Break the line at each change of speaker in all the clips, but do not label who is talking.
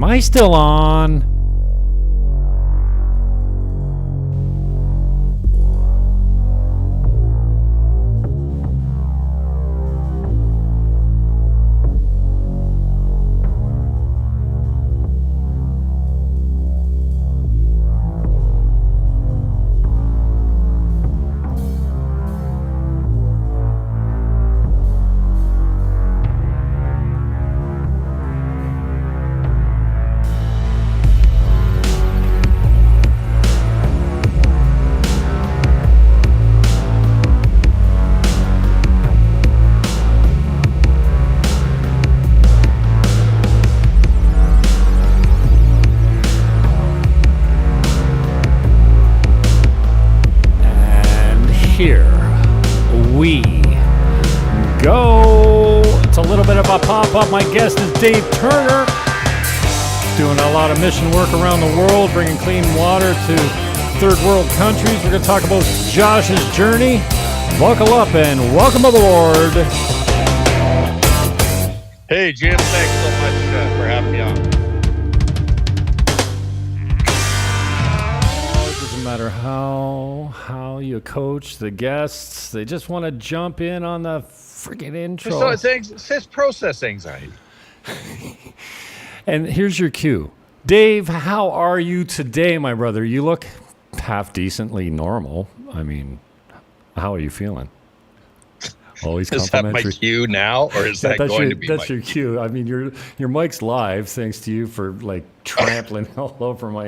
I still on? Here we go. It's a little bit of a pop-up. My guest is Dave Turner, doing a lot of mission work around the world, bringing clean water to third world countries. We're going to talk about Josh's journey. Buckle up and welcome aboard.
Hey, Jim, thanks so much for having me on.
No matter how you coach the guests, they just want to jump in on the freaking intro.
So it's process anxiety.
And here's your cue. Dave, how are you today, my brother? You look half decently normal. I mean, how are you feeling? Always complimentary.
Is that my cue now, or is that going to be
that's your cue? I mean, your mic's live, thanks to you for like trampling all over my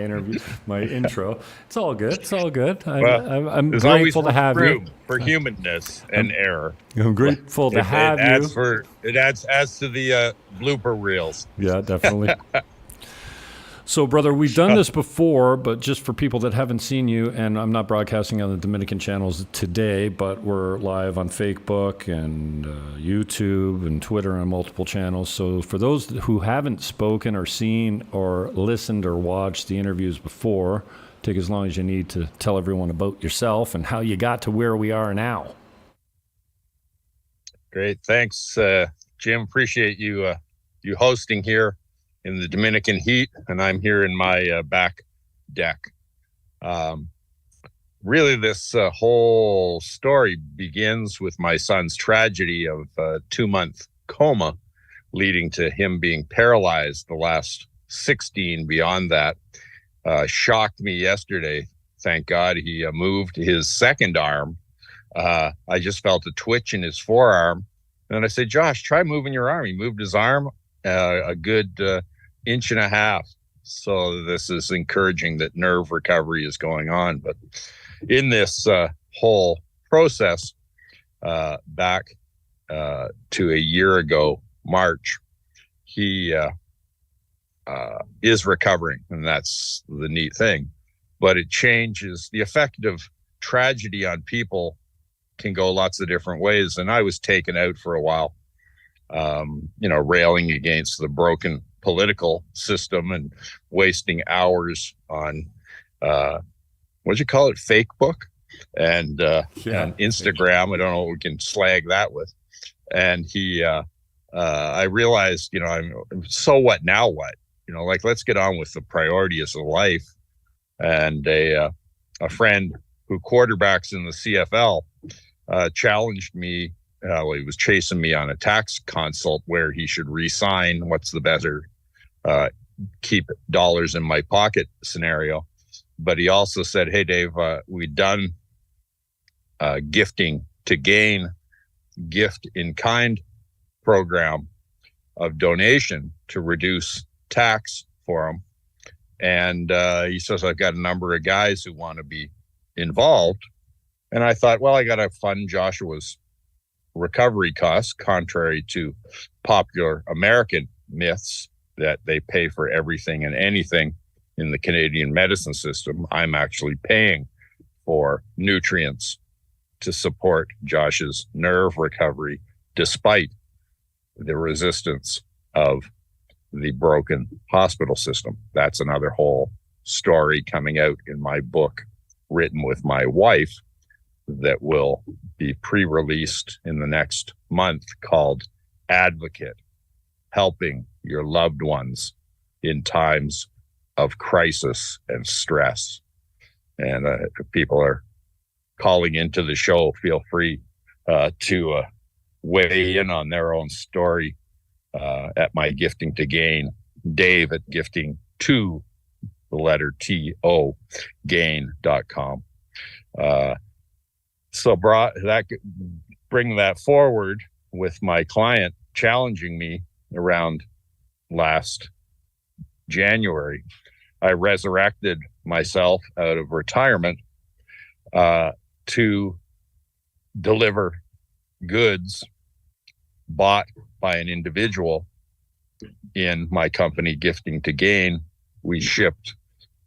intro. It's all good. It's all good. I'm grateful to have you.
For humanness and error.
I'm grateful to have you.
It adds to the blooper reels.
Yeah, definitely. So, brother, we've done this before, but just for people that haven't seen you, and I'm not broadcasting on the Dominican channels today, but we're live on Facebook and YouTube and Twitter and multiple channels. So for those who haven't spoken or seen or listened or watched the interviews before, take as long as you need to tell everyone about yourself and how you got to where we are now.
Great. Thanks, Jim. Appreciate you hosting here in the Dominican heat, and I'm here in my back deck. Really, this whole story begins with my son's tragedy of a 2-month coma, leading to him being paralyzed the last 16 beyond that. Shocked me yesterday. Thank God he moved his second arm. I just felt a twitch in his forearm. And I said, Josh, try moving your arm. He moved his arm a good 1.5 inches. So this is encouraging that nerve recovery is going on. But in this whole process, back to a year ago, March, he is recovering, and that's the neat thing. But it changes. The effect of tragedy on people can go lots of different ways. And I was taken out for a while, railing against the broken political system and wasting hours on what'd you call it, fake book and Instagram. I don't know what we can slag that with. And I realized, I'm so what now what, let's get on with the priorities of life. And a friend who quarterbacks in the CFL challenged me. He was chasing me on a tax consult where he should resign. What's the better keep dollars in my pocket scenario? But he also said, hey, Dave, we've done gifting to gain gift in kind program of donation to reduce tax for him. And he says, I've got a number of guys who want to be involved. And I thought, well, I got to fund Joshua's recovery costs, contrary to popular American myths that they pay for everything and anything in the Canadian medicine system. I'm actually paying for nutrients to support Josh's nerve recovery, despite the resistance of the broken hospital system. That's another whole story coming out in my book, written with my wife, that will be pre-released in the next month, called Advocate: Helping Your Loved Ones in times of crisis and stress. And if people are calling into the show, feel free to weigh in on their own story at my Gifting to Gain, Dave at gifting to the letter TO gain.com. So bring that forward with my client challenging me around last January. I resurrected myself out of retirement to deliver goods bought by an individual in my company, Gifting to Gain. We shipped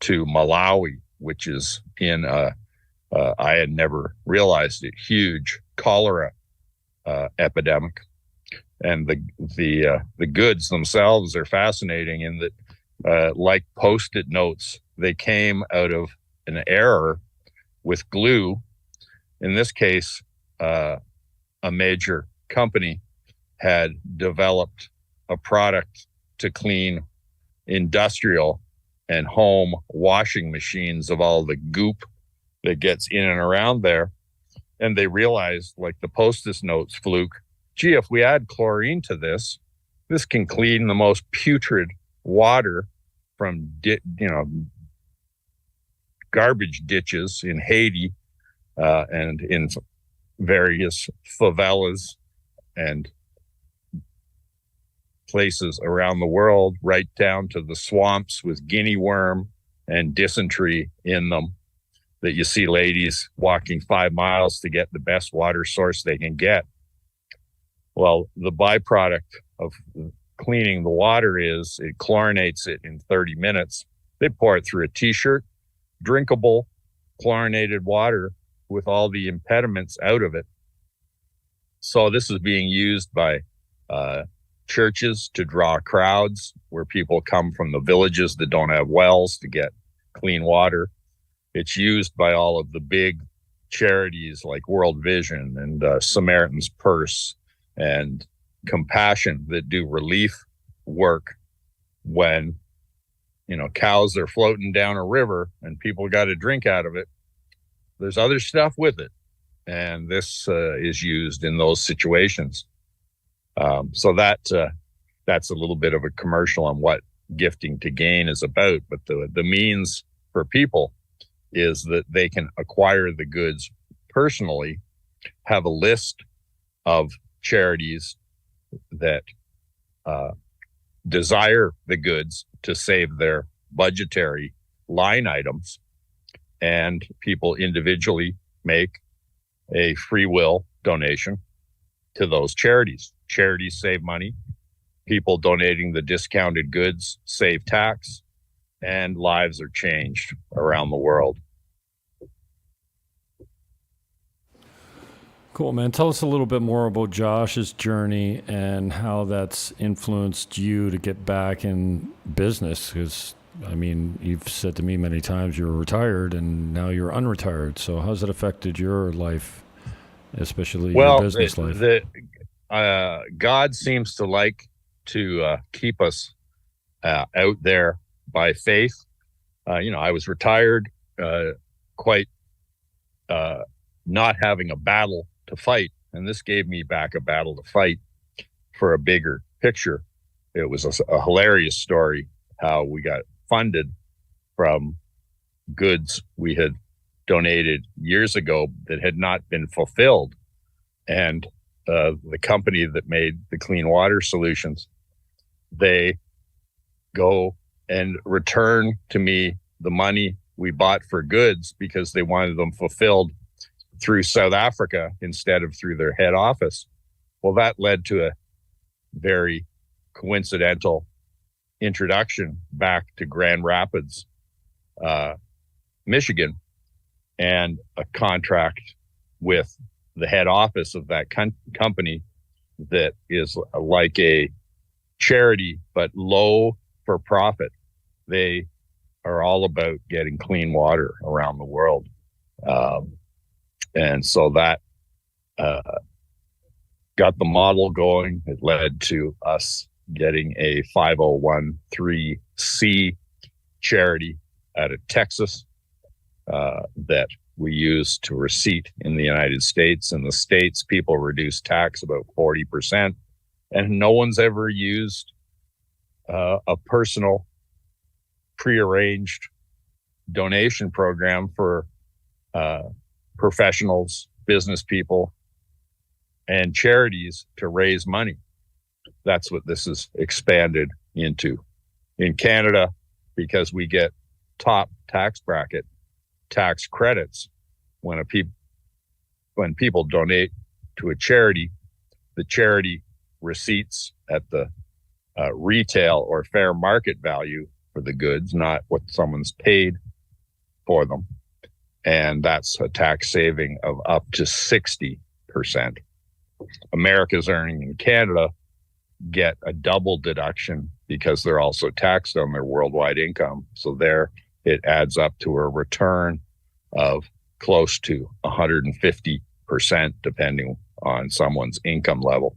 to Malawi, which is in I had never realized it, huge cholera epidemic. And the goods themselves are fascinating in that, like Post-it notes, they came out of an error with glue. In this case, a major company had developed a product to clean industrial and home washing machines of all the goop that gets in and around there. And they realized, like the Post-it notes fluke, gee, if we add chlorine to this, this can clean the most putrid water from garbage ditches in Haiti and in various favelas and places around the world, right down to the swamps with guinea worm and dysentery in them, that you see ladies walking 5 miles to get the best water source they can get. Well, the byproduct of cleaning the water is it chlorinates it in 30 minutes. They pour it through a t-shirt, drinkable chlorinated water with all the impediments out of it. So this is being used by churches to draw crowds where people come from the villages that don't have wells to get clean water. It's used by all of the big charities like World Vision and Samaritan's Purse and Compassion that do relief work when, cows are floating down a river and people got to drink out of it. There's other stuff with it. And this is used in those situations. So that's a little bit of a commercial on what Gifting to Gain is about. But the means for people is that they can acquire the goods personally, have a list of charities that desire the goods to save their budgetary line items, and people individually make a free will donation to those charities. Charities save money. People donating the discounted goods save tax, and lives are changed around the world.
Cool, man. Tell us a little bit more about Josh's journey and how that's influenced you to get back in business. Because, you've said to me many times you were retired and now you're unretired. So how's it affected your life, especially your business life?
God seems to like to keep us out there by faith. I was retired, quite not having a battle to fight, and this gave me back a battle to fight for a bigger picture. It was a hilarious story how we got funded from goods we had donated years ago that had not been fulfilled, and the company that made the clean water solutions, they go and return to me the money we bought for goods because they wanted them fulfilled through South Africa instead of through their head office. Well, that led to a very coincidental introduction back to Grand Rapids, Michigan, and a contract with the head office of that company that is like a charity, but low for profit. They are all about getting clean water around the world. And so that got the model going. It led to us getting a 501(c) charity out of Texas that we use to receipt in the United States. In the States, people reduce tax about 40%, and no one's ever used a personal prearranged donation program for professionals, business people, and charities to raise money. That's what this is expanded into. In Canada, because we get top tax bracket tax credits when people donate to a charity, the charity receipts at the retail or fair market value for the goods, not what someone's paid for them. And that's a tax saving of up to 60%. America's earning in Canada get a double deduction because they're also taxed on their worldwide income. So there it adds up to a return of close to 150%, depending on someone's income level.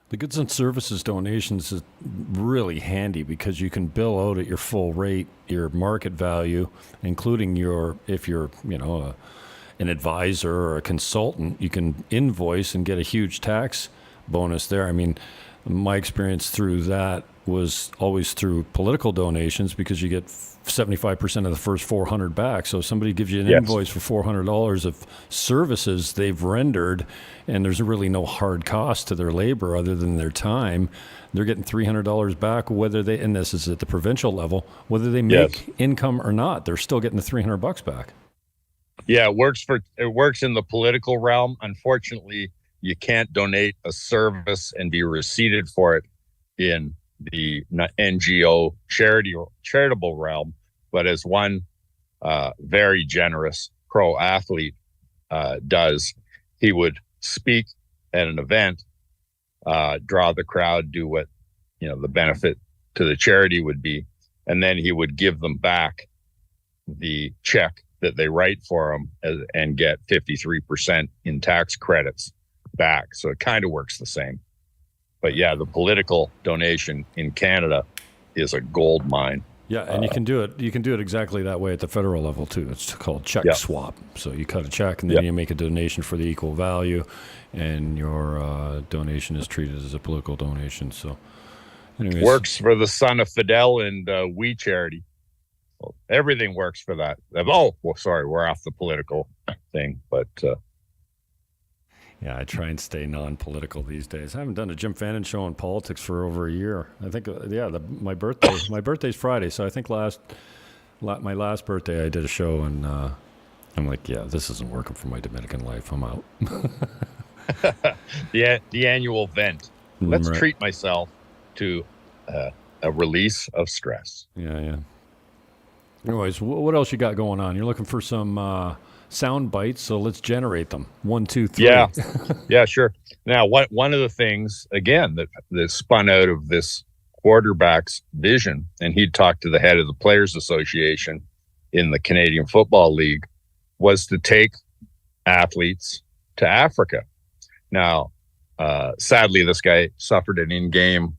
The goods and services donations is really handy because you can bill out at your full rate, your market value, including if you're, an advisor or a consultant, you can invoice and get a huge tax bonus there. I mean, my experience through that was always through political donations because you get 75% of the first 400 back. So if somebody gives you an invoice for $400 of services they've rendered, and there's really no hard cost to their labor other than their time, they're getting $300 back, and this is at the provincial level, whether they make income or not, they're still getting the $300 back.
Yeah, it works in the political realm. Unfortunately, you can't donate a service and be receipted for it in the NGO charitable realm. But as one very generous pro athlete does, he would speak at an event, draw the crowd, do what the benefit to the charity would be, and then he would give them back the check that they write for him and get 53% in tax credits back. So it kind of works the same. But yeah, the political donation in Canada is a gold mine.
Yeah, and you can do it. You can do it exactly that way at the federal level too. It's called check swap. So you cut a check and then you make a donation for the equal value, and your donation is treated as a political donation. So, anyways,
works for the son of Fidel and We Charity. Well, everything works for that. Oh, well, sorry, we're off the political thing, but.
Yeah, I try and stay non-political these days. I haven't done a Jim Fannon show on politics for over a year. I think, my birthday's Friday, so I think my last birthday I did a show, and I'm like, this isn't working for my Dominican life. I'm out.
The annual vent. Let's treat myself to a release of stress.
Yeah. Anyways, what else you got going on? You're looking for some sound bites, so let's generate them. 1, 2, 3.
Yeah, sure. Now, one of the things again that spun out of this quarterback's vision, and he talked to the head of the Players Association in the Canadian Football League, was to take athletes to Africa. Now, sadly, this guy suffered an in-game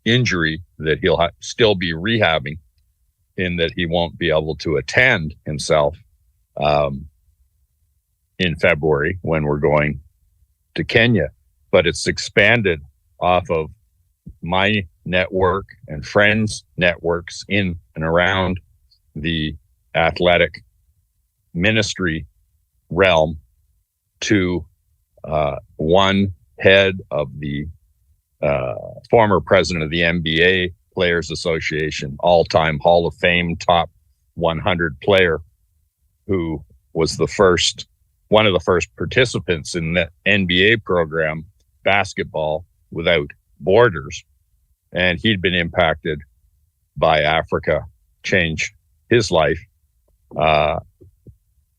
injury that he'll still be rehabbing, in that he won't be able to attend himself in February when we're going to Kenya. But it's expanded off of my network and friends' networks in and around the athletic ministry realm to one head of the former president of the NBA Players Association, all-time Hall of Fame top 100 player, who was one of the first participants in the NBA program, Basketball Without Borders. And he'd been impacted by Africa, changed his life.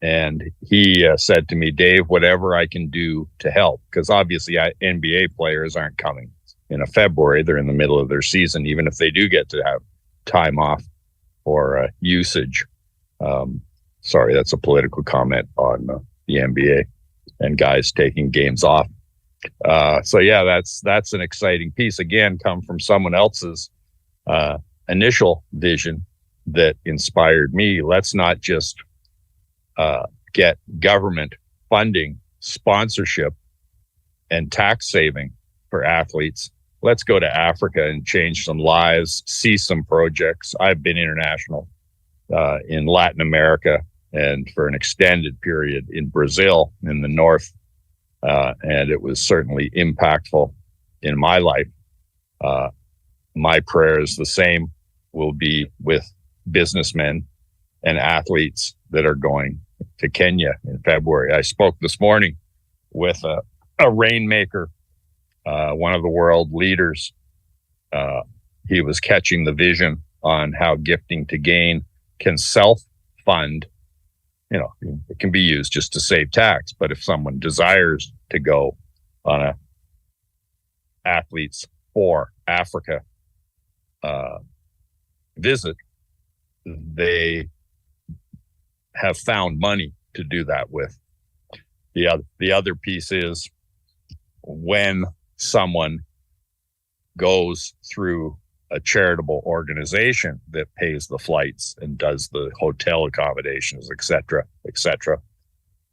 And he said to me, Dave, whatever I can do to help, because obviously NBA players aren't coming in February. They're in the middle of their season, even if they do get to have time off or usage. Sorry, that's a political comment on the NBA and guys taking games off. So yeah, that's an exciting piece. Again, come from someone else's initial vision that inspired me. Let's not just get government funding, sponsorship, and tax saving for athletes. Let's go to Africa and change some lives, see some projects. I've been international in Latin America and for an extended period in Brazil in the north. And it was certainly impactful in my life. My prayers, the same, will be with businessmen and athletes that are going to Kenya in February. I spoke this morning with a rainmaker, one of the world leaders. He was catching the vision on how gifting to gain can self-fund. You know, it can be used just to save tax, but if someone desires to go on a Athletes for Africa visit, they have found money to do that with. The other piece is when someone goes through a charitable organization that pays the flights and does the hotel accommodations, et cetera,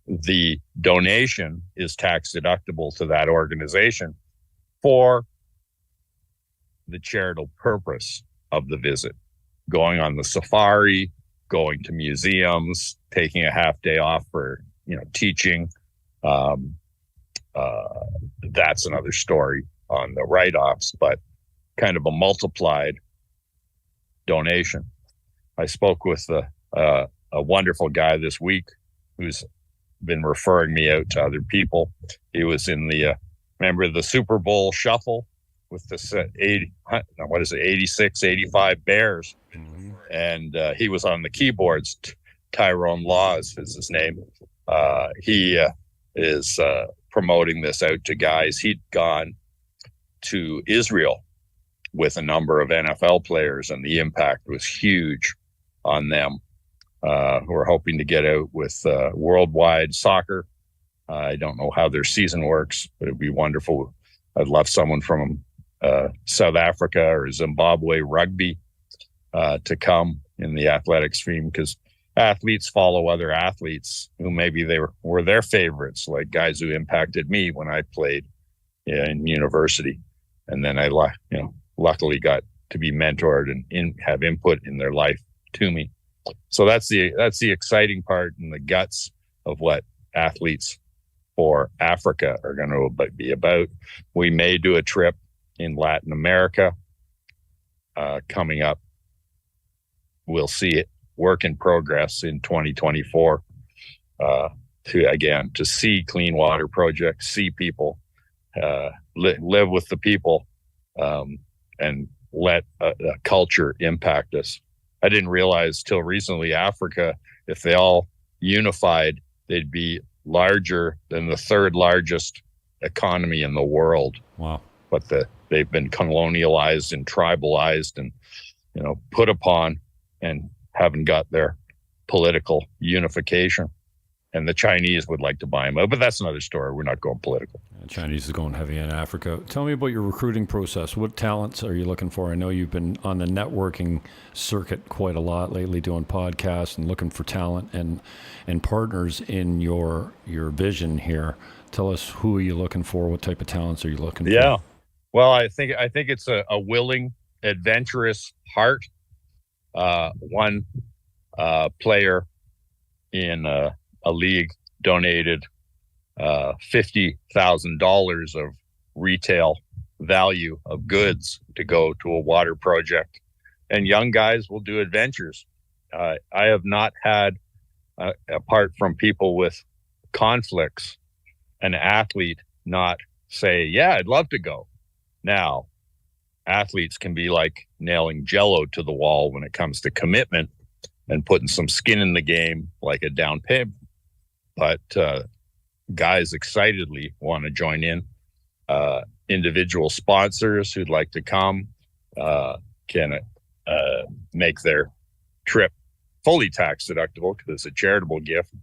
the donation is tax deductible to that organization for the charitable purpose of the visit. Going on the safari, going to museums, taking a half day off for, teaching. That's another story on the write-offs, but kind of a multiplied donation. I spoke with a wonderful guy this week who's been referring me out to other people. He was in the remember the Super Bowl shuffle with the 86, 85 Bears, and he was on the keyboards. Tyrone Laws is his name. He is promoting this out to guys. He'd gone to Israel with a number of NFL players, and the impact was huge on them. We're hoping to get out with worldwide soccer. I don't know how their season works, but it'd be wonderful. I'd love someone from South Africa or Zimbabwe rugby to come in the athletics stream, because athletes follow other athletes who maybe they were their favorites, like guys who impacted me when I played in university. And then I luckily got to be mentored and have input in their life to me. So that's the exciting part and the guts of what Athletes for Africa are going to be about. We may do a trip in Latin America coming up. We'll see it. Work in progress in 2024 to see clean water projects, see people, live with the people, and let a culture impact us. I didn't realize till recently Africa, if they all unified, they'd be larger than the third largest economy in the world.
Wow.
But they've been colonialized and tribalized and, put upon, and haven't got their political unification. And the Chinese would like to buy them out, but that's another story. We're not going political.
The Chinese is going heavy in Africa. Tell me about your recruiting process. What talents are you looking for? I know you've been on the networking circuit quite a lot lately, doing podcasts and looking for talent and partners in your vision here. Tell us, who are you looking for? What type of talents are you looking for?
Yeah. Well, I think it's a willing, adventurous heart. One player in a league donated $50,000 of retail value of goods to go to a water project, and young guys will do adventures. I have not had, apart from people with conflicts, an athlete not say, yeah, I'd love to go. Now, athletes can be like nailing Jello to the wall when it comes to commitment and putting some skin in the game, like a down payment. But guys excitedly want to join in. Individual sponsors who'd like to come can make their trip fully tax deductible because it's a charitable gift,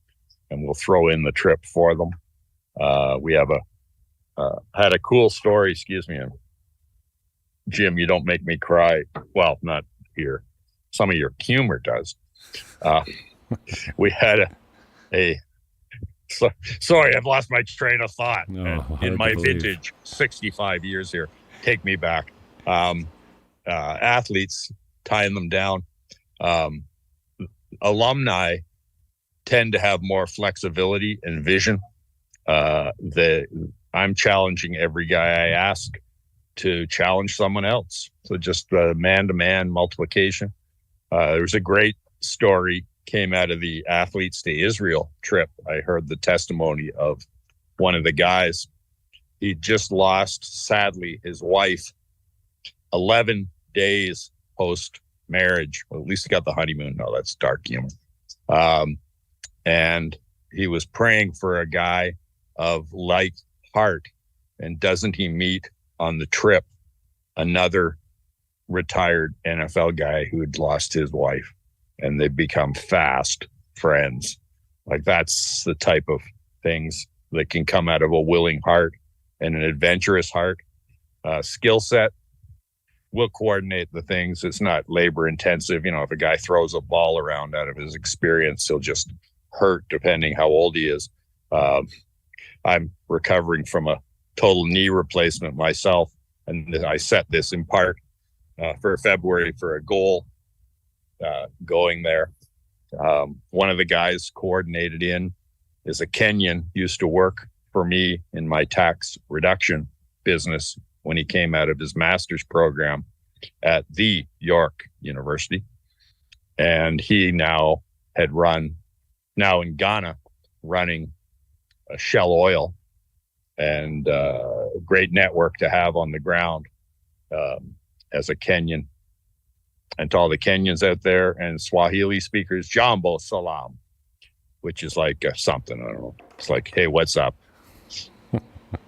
and we'll throw in the trip for them. We have had a cool story. Excuse me, Jim. You don't make me cry. Well, not here. Some of your humor does. We had sorry, I've lost my train of thought. In my vintage 65 years here, take me back. Athletes, tying them down. Alumni tend to have more flexibility and vision. I'm challenging every guy I ask to challenge someone else. So just man-to-man multiplication. There was a great story came out of the athletes to Israel trip. I heard the testimony of one of the guys. He just lost, sadly, his wife 11 days post-marriage. Well, at least he got the honeymoon. No, that's dark humor. And he was praying for a guy of like heart. And doesn't he meet on the trip another retired NFL guy who had lost his wife? And they become fast friends. Like, that's the type of things that can come out of a willing heart and an adventurous heart. Skill set, we'll coordinate the things. It's not labor intensive. You know, if a guy throws a ball around out of his experience, he'll just hurt depending how old he is. I'm recovering from a total knee replacement myself. And I set this in part for February for a goal. Going there. One of the guys coordinated in is a Kenyan, used to work for me in my tax reduction business when he came out of his master's program at the York University. And he now in Ghana, running Shell Oil, and a great network to have on the ground as a Kenyan. And to all the Kenyans out there and Swahili speakers, Jambo Salam, which is like something, I don't know. It's like, hey, what's up?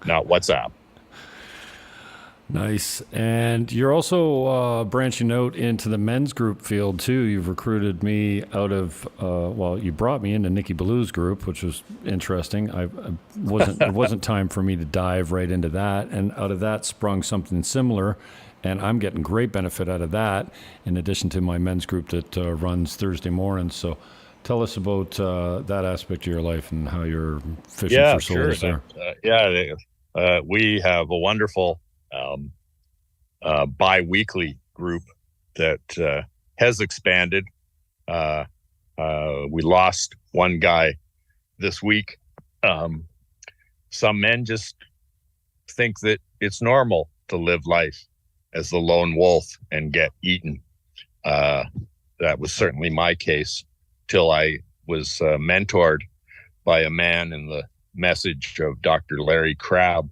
Not what's up.
Nice. And you're also branching out into the men's group field too. You've recruited me out of, you brought me into Nikki Ballou's group, which was interesting. It wasn't time for me to dive right into that. And out of that sprung something similar. And I'm getting great benefit out of that, in addition to my men's group that runs Thursday mornings. So tell us about that aspect of your life and how you're fishing for souls there. We have a wonderful
bi-weekly group that has expanded. We lost one guy this week. Some men just think that it's normal to live life as the lone wolf and get eaten. That was certainly my case till I was mentored by a man in the message of Dr. Larry Crabb,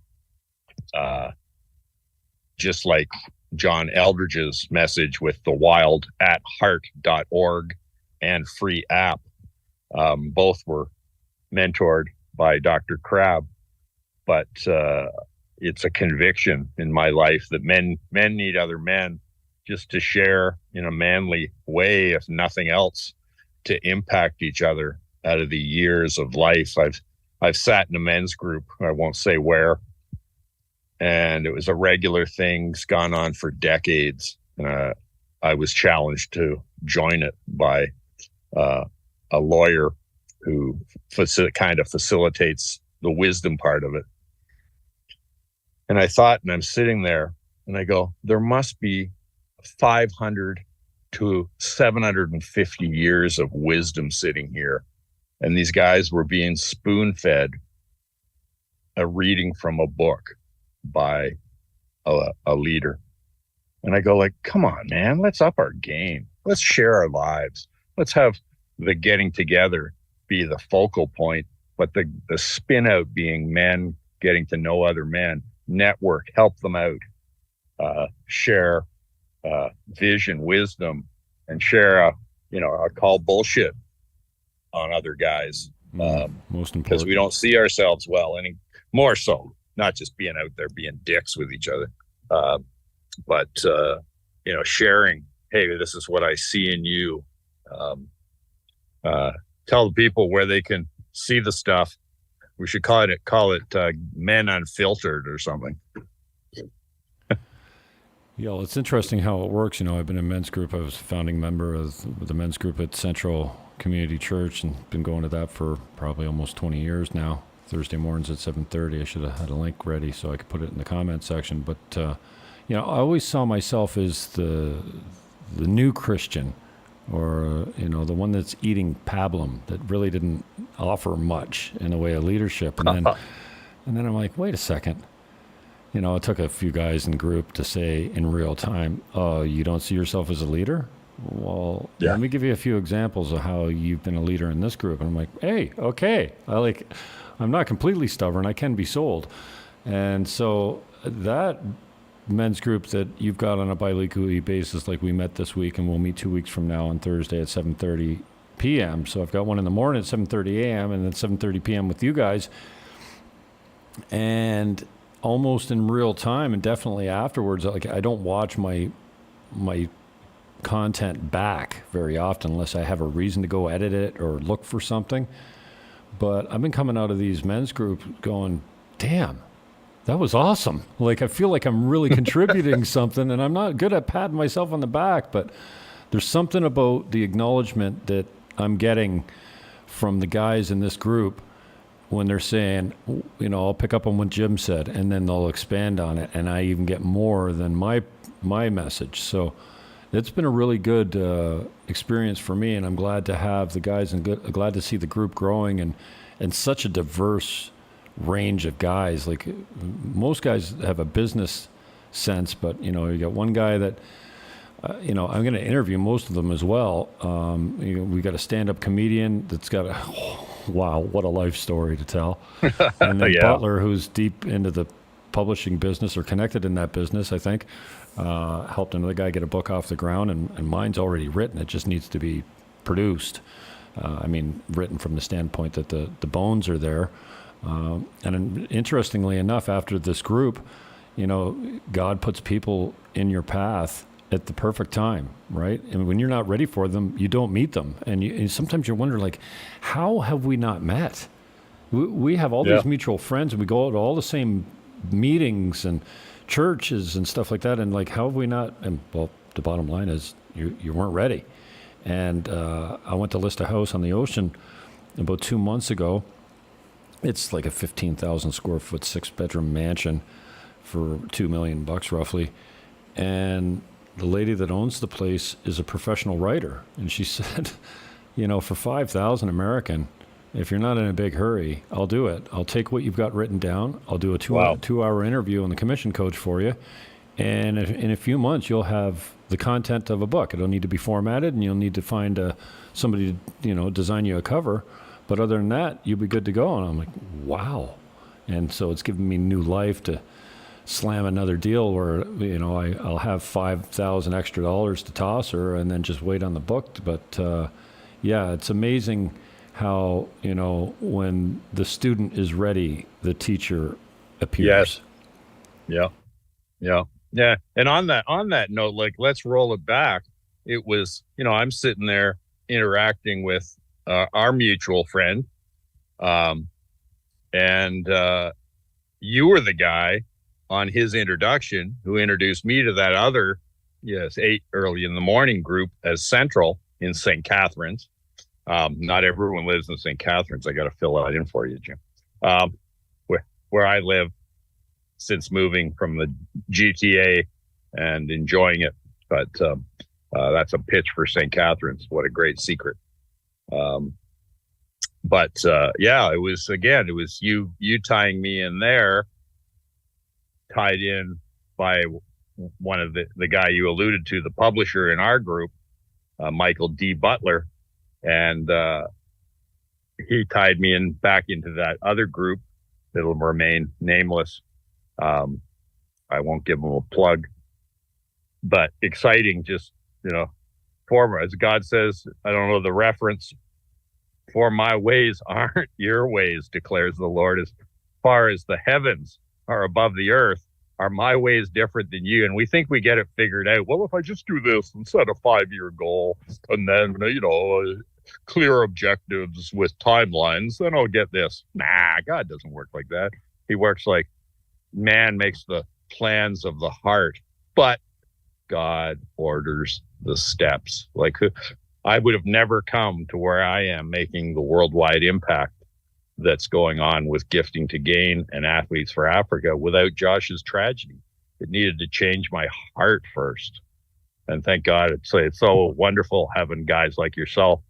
just like John Eldridge's message with the wildatheart.org and free app. Both were mentored by Dr. Crabb, but it's a conviction in my life that men need other men just to share in a manly way, if nothing else, to impact each other out of the years of life. I've sat in a men's group, I won't say where, and it was a regular thing. It's gone on for decades. I was challenged to join it by a lawyer who kind of facilitates the wisdom part of it. And I thought, and I'm sitting there and I go, there must be 500 to 750 years of wisdom sitting here. And these guys were being spoon-fed a reading from a book by a leader. And I go like, come on, man, let's up our game. Let's share our lives. Let's have the getting together be the focal point, but the spin out being men getting to know other men. Network, help them out, share vision, wisdom, and share I call bullshit on other guys.
Most important,
because we don't see ourselves well any more so, not just being out there being dicks with each other, but sharing, hey, this is what I see in you. Tell the people where they can see the stuff, We should call it Men Unfiltered or something.
Yeah, well, it's interesting how it works. I've been in men's group. I was a founding member of the men's group at Central Community Church and been going to that for probably almost 20 years now. Thursday mornings at 7:30. I should have had a link ready so I could put it in the comment section. But, I always saw myself as the new Christian, or, the one that's eating pablum, that really didn't offer much in the way of leadership. And then I'm like, wait a second. It took a few guys in the group to say in real time, "Oh, you don't see yourself as a leader? Well, let me give you a few examples of how you've been a leader in this group." And I'm like, hey, okay. I'm not completely stubborn. I can be sold. And so that men's group that you've got on a biweekly basis, like we met this week, and we'll meet 2 weeks from now on Thursday at 7:30 p.m. So I've got one in the morning at 7:30 a.m. and then 7:30 p.m. with you guys. And almost in real time, and definitely afterwards, I don't watch my content back very often unless I have a reason to go edit it or look for something. But I've been coming out of these men's groups going, damn, that was awesome. I feel like I'm really contributing something, and I'm not good at patting myself on the back, but there's something about the acknowledgement that I'm getting from the guys in this group when they're saying, I'll pick up on what Jim said, and then they'll expand on it, and I even get more than my message. So it's been a really good experience for me, and I'm glad to have the guys, and glad to see the group growing, and such a diverse range of guys. Most guys have a business sense, but you got one guy that I'm going to interview most of them as well. We got a stand-up comedian that's got wow, what a life story to tell. And then Butler, who's deep into the publishing business, or connected in that business, I think, helped another guy get a book off the ground, and mine's already written. It just needs to be produced. Written from the standpoint that the bones are there. And interestingly enough, after this group, God puts people in your path at the perfect time, right? And when you're not ready for them, you don't meet them. And sometimes you wonder, how have we not met? We have all these mutual friends, and we go out to all the same meetings and churches and stuff like that. And how have we not? And well, the bottom line is you weren't ready. And I went to list a house on the ocean about 2 months ago. It's like a 15,000 square foot 6-bedroom mansion for $2 million roughly. And the lady that owns the place is a professional writer. And she said, for $5,000 American, if you're not in a big hurry, I'll do it. I'll take what you've got written down. I'll do a two-hour interview on the commission coach for you. And in a few months, you'll have the content of a book. It'll need to be formatted, and you'll need to find somebody to, design you a cover. But other than that, you'll be good to go. And I'm like, wow. And so it's given me new life to slam another deal where, I'll have $5,000 extra dollars to toss her and then just wait on the book. But it's amazing how, when the student is ready, the teacher appears.
Yes. Yeah. And on that note, let's roll it back. It was, I'm sitting there interacting with our mutual friend. And you were the guy on his introduction who introduced me to that other, 8 early in the morning group as Central in St. Catharines. Not everyone lives in St. Catharines. I got to fill that in for you, Jim. Where I live since moving from the GTA and enjoying it. But that's a pitch for St. Catharines. What a great secret. It was you tying me in there, tied in by one of the guy you alluded to, the publisher in our group, Michael D. Butler. And he tied me in back into that other group that'll remain nameless. I won't give them a plug, but exciting, just, former, as God says, I don't know the reference, for my ways aren't your ways, declares the Lord. As far as the heavens are above the earth, are my ways different than you? And we think we get it figured out. Well, if I just do this and set a 5-year goal, and then, clear objectives with timelines, then I'll get this. Nah, God doesn't work like that. He works like man makes the plans of the heart, but God orders the steps. Like I would have never come to where I am making the worldwide impact that's going on with Gifting to Gain and Athletes for Africa without Josh's tragedy. It needed to change my heart first. And thank God it's so wonderful having guys like yourself,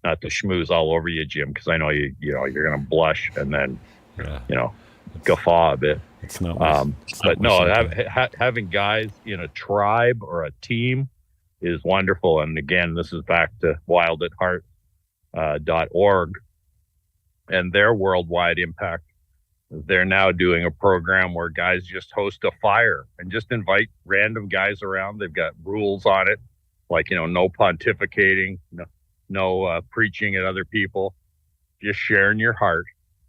not to schmooze all over you, Jim, because I know you're going to blush and then, guffaw a bit.
It's not.
But no, having guys in a tribe or a team is wonderful. And again, this is back to wildatheart.org and their worldwide impact. They're now doing a program where guys just host a fire and just invite random guys around. They've got rules on it, like, no pontificating, no preaching at other people, just sharing your heart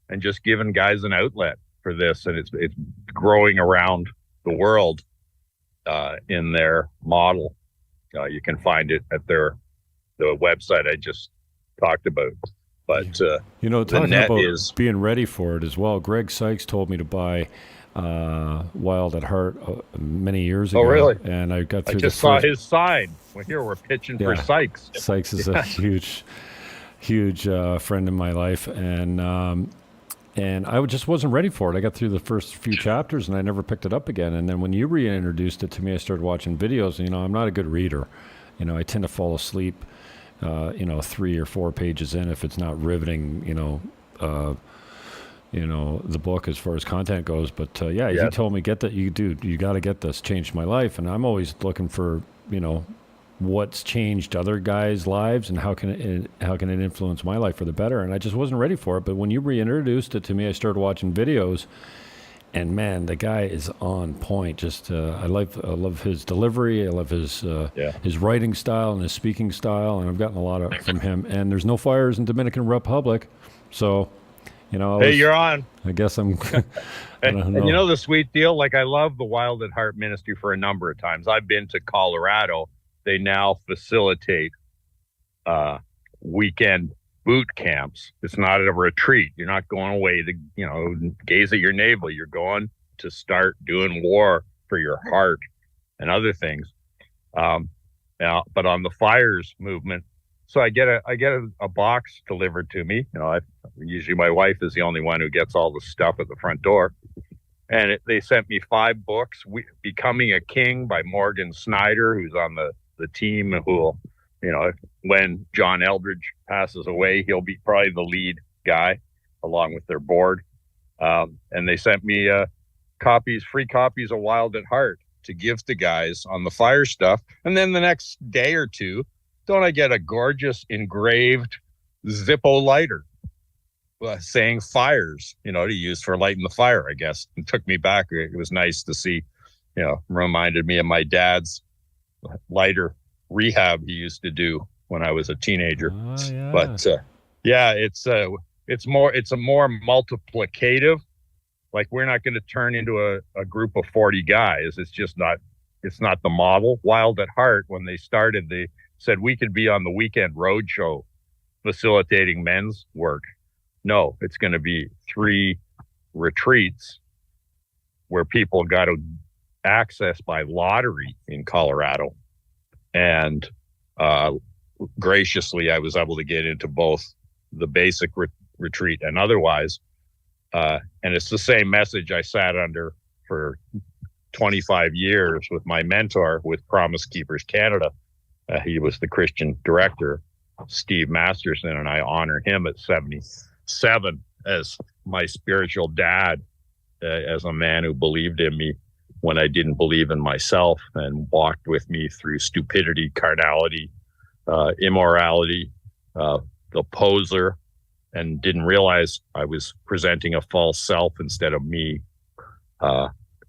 and just giving guys an outlet for this. And it's growing around the world in their model. You can find it at the website I just talked about. But
talking about being ready for it as well. Greg Sykes told me to buy Wild at Heart many years ago.
Oh, really?
And I got through.
I just saw his sign. Well, here we're pitching for Sykes.
Sykes is a huge friend in my life, and I just wasn't ready for it. I got through the first few chapters, and I never picked it up again. And then when you reintroduced it to me, I started watching videos. I'm not a good reader. I tend to fall asleep. 3 or 4 pages in, if it's not riveting, the book as far as content goes. But he told me, get that. You got to get this. Changed my life. And I'm always looking for, what's changed other guys' lives and how can it influence my life for the better. And I just wasn't ready for it. But when you reintroduced it to me, I started watching videos. And man, the guy is on point. Just I love his delivery. I love his writing style and his speaking style, and I've gotten a lot from him. And there's no fires in Dominican Republic, so
hey, you're on.
I guess I'm.
And the sweet deal. Like I love the Wild at Heart ministry for a number of times. I've been to Colorado. They now facilitate weekend boot camps. It's not a retreat. You're not going away to, gaze at your navel. You're going to start doing war for your heart and other things. But on the fires movement, so I get a box delivered to me. Usually my wife is the only one who gets all the stuff at the front door. And they sent me 5 books. Becoming a King by Morgan Snyder, who's on the team who will, when John Eldridge passes away, he'll be probably the lead guy along with their board. And they sent me free copies of Wild at Heart to give to guys on the fire stuff. And then the next day or two, don't I get a gorgeous engraved Zippo lighter saying fires, to use for lighting the fire, I guess. It took me back. It was nice to see, reminded me of my dad's lighter rehab he used to do when I was a teenager. But it's a more multiplicative. Like we're not going to turn into a group of 40 guys. It's not the model. Wild at Heart, when they started, they said we could be on the weekend road show facilitating men's work. No, it's going to be 3 retreats where people got to access by lottery in Colorado. And graciously, I was able to get into both the basic retreat and otherwise. And it's the same message I sat under for 25 years with my mentor with Promise Keepers Canada. He was the Christian director, Steve Masterson, and I honor him at 77 as my spiritual dad, as a man who believed in me when I didn't believe in myself and walked with me through stupidity, carnality, immorality, the poser, and didn't realize I was presenting a false self instead of me.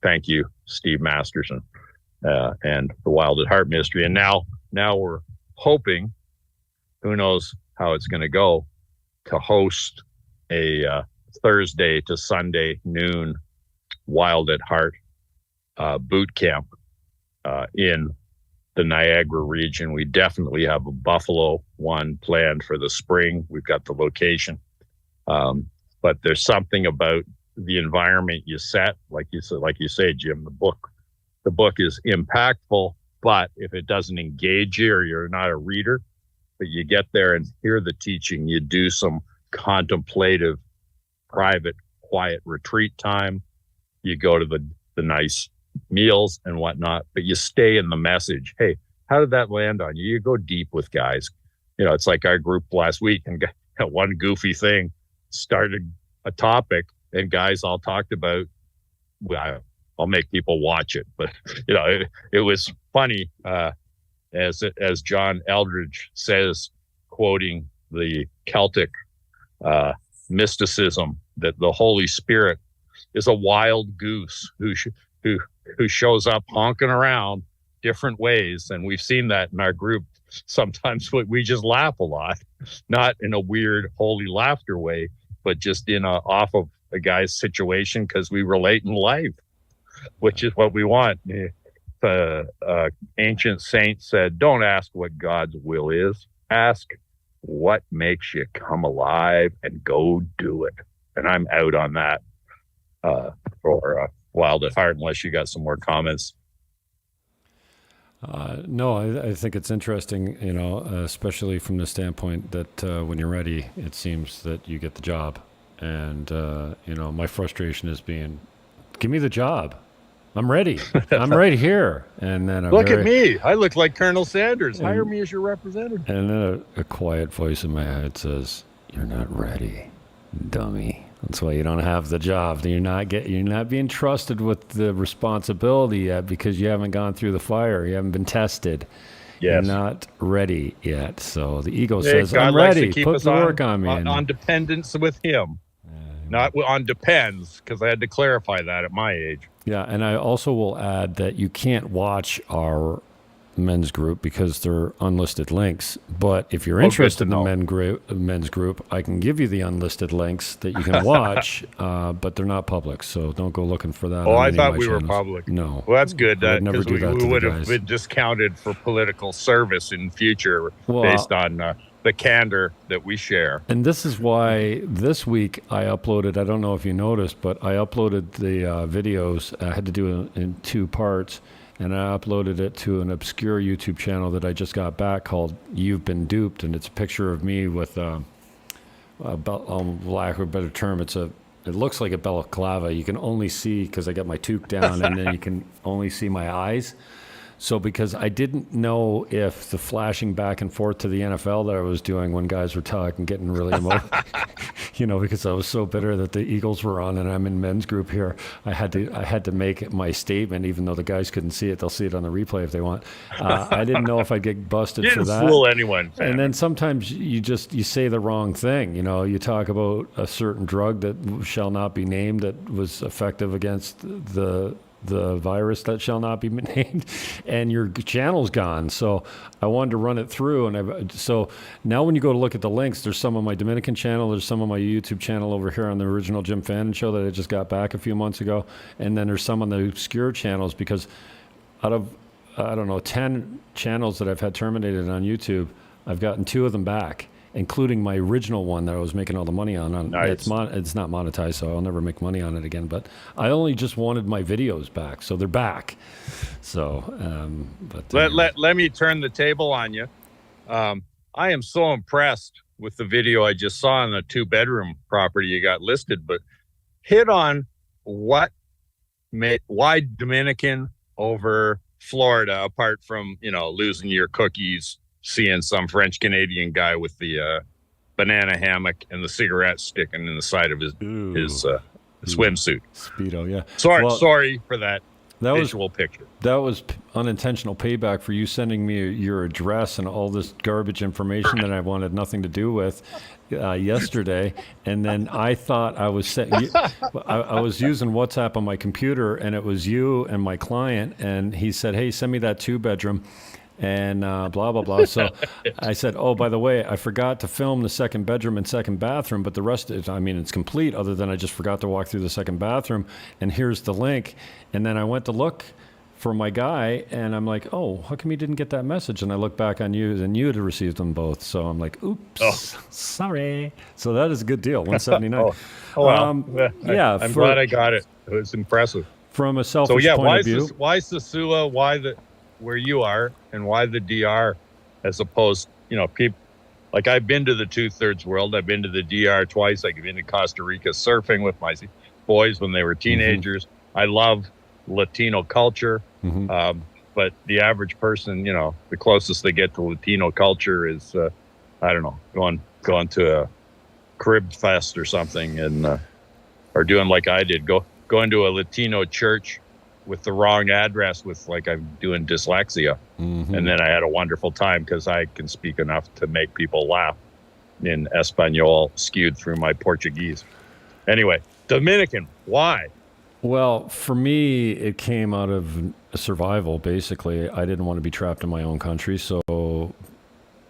Thank you, Steve Masterson, and the Wild at Heart Ministry. And now we're hoping, who knows how it's going to go, to host a Thursday to Sunday noon Wild at Heart boot camp in the Niagara region. We definitely have a Buffalo one planned for the spring. We've got the location. But there's something about the environment you set, like you say, Jim, the book is impactful, but if it doesn't engage you or you're not a reader, but you get there and hear the teaching, you do some contemplative, private, quiet retreat time, you go to the nice meals and whatnot, but you stay in the message. Hey, how did that land on you? You go deep with guys. It's like our group last week, and one goofy thing started a topic, and guys all talked about, well, I'll make people watch it, but it was funny, as John Eldridge says, quoting the Celtic mysticism, that the Holy Spirit is a wild goose who shows up honking around different ways, and we've seen that in our group. Sometimes we just laugh a lot, not in a weird holy laughter way, but just off of a guy's situation, because we relate in life, which is what we want. Ancient saint said, don't ask what God's will is, ask what makes you come alive and go do it. And I'm out on that for Wild at Heart, unless you got some more comments.
No, I think it's interesting, especially from the standpoint that when you're ready, it seems that you get the job. And, my frustration is being, give me the job. I'm ready. I'm right here. And then
look at me. I look like Colonel Sanders. Hire me as your representative.
And then a quiet voice in my head says, you're not ready, dummy. That's why you don't have the job. You're not being trusted with the responsibility yet, because you haven't gone through the fire. You haven't been tested. Yes. You're not ready yet. So the ego says, God, I'm ready. Put the work on me.
On dependence with him. Not on depends, because I had to clarify that at my age.
Yeah, and I also will add that you can't watch our men's group because they're unlisted links. But if you're interested in the men's group, I can give you the unlisted links that you can watch, but they're not public, so don't go looking for that.
Oh, I thought we were public.
No.
Well, that's good,
because
we would have been discounted for political service in future based on the candor that we share.
And this is why this week I uploaded, I don't know if you noticed, but I uploaded the videos. I had to do it in 2 parts, and I uploaded it to an obscure YouTube channel that I just got back called You've Been Duped, and it's a picture of me with, lack of a better term, it looks like a balaclava. You can only see, because I got my toque down, and then you can only see my eyes. So because I didn't know if the flashing back and forth to the NFL that I was doing when guys were talking, getting really emotional, because I was so bitter that the Eagles were on and I'm in men's group here. I had to make my statement, even though the guys couldn't see it. They'll see it on the replay if they want. I didn't know if I'd get busted for that.
Didn't fool anyone.
And then sometimes you say the wrong thing. You talk about a certain drug that shall not be named that was effective against the virus that shall not be named, and your channel's gone. So I wanted to run it through, and so now when you go to look at the links, there's some on my Dominican channel, there's some on my YouTube channel over here on the original Jim Fannon show that I just got back a few months ago, and then there's some on the obscure channels, because out of 10 channels that I've had terminated on YouTube, I've gotten 2 of them back, including my original one that I was making all the money on.
Nice.
It's not monetized, so I'll never make money on it again. But I only just wanted my videos back, so they're back. So,
let me turn the table on you. I am so impressed with the video I just saw on the 2-bedroom property you got listed. But hit on why Dominican over Florida, apart from losing your cookies, seeing some French Canadian guy with the banana hammock and the cigarette sticking in the side of his swimsuit.
Speedo, yeah.
Sorry for that visual picture.
That was unintentional payback for you sending me your address and all this garbage information that I wanted nothing to do with yesterday. And then I thought I was I was using WhatsApp on my computer, and it was you and my client, and he said, hey, send me that 2-bedroom. And blah, blah, blah. So I said, oh, by the way, I forgot to film the 2nd bedroom and 2nd bathroom, but the rest is, it's complete, other than I just forgot to walk through the 2nd bathroom. And here's the link. And then I went to look for my guy, and I'm like, oh, how come you didn't get that message? And I look back on you, and you had received them both. So I'm like, oops, sorry. So that is a good deal, 179.
Oh well, I'm glad I got it. It was impressive.
From a selfish point of view.
Why Sosua? Why where you are, and why the DR, as opposed, people like I've been to the 2/3 world. I've been to the DR twice. I've been to Costa Rica surfing with my boys when they were teenagers. I love Latino culture. But the average person, the closest they get to Latino culture is, I don't know, going to a crib fest or something, and or doing like I did, going to a Latino church with the wrong address, with like I'm doing dyslexia, and then I had a wonderful time because I can speak enough to make people laugh in Espanol skewed through my Portuguese. Anyway, Dominican, why?
Well, for me, it came out of survival, basically. I didn't want to be trapped in my own country, so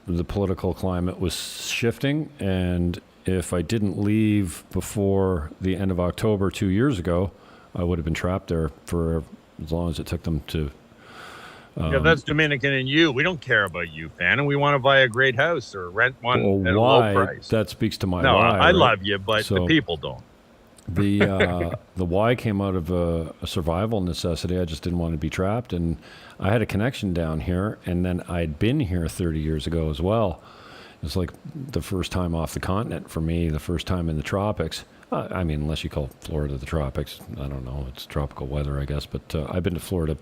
the political climate was shifting, and if I didn't leave before the end of October 2 years ago, I would have been trapped there for as long as it took them to...
yeah, that's Dominican in you. We don't care about you, Fannon. We want to buy a great house or rent one at a low price.
That speaks to my
why. I
right?
love you, but the people don't.
The why came out of a survival necessity. I just didn't want to be trapped, and I had a connection down here, and then I'd been here 30 years ago as well. It's like the first time off the continent for me, the first time in the tropics. I mean, unless you call Florida the tropics, I don't know. It's tropical weather, I guess. But I've been to Florida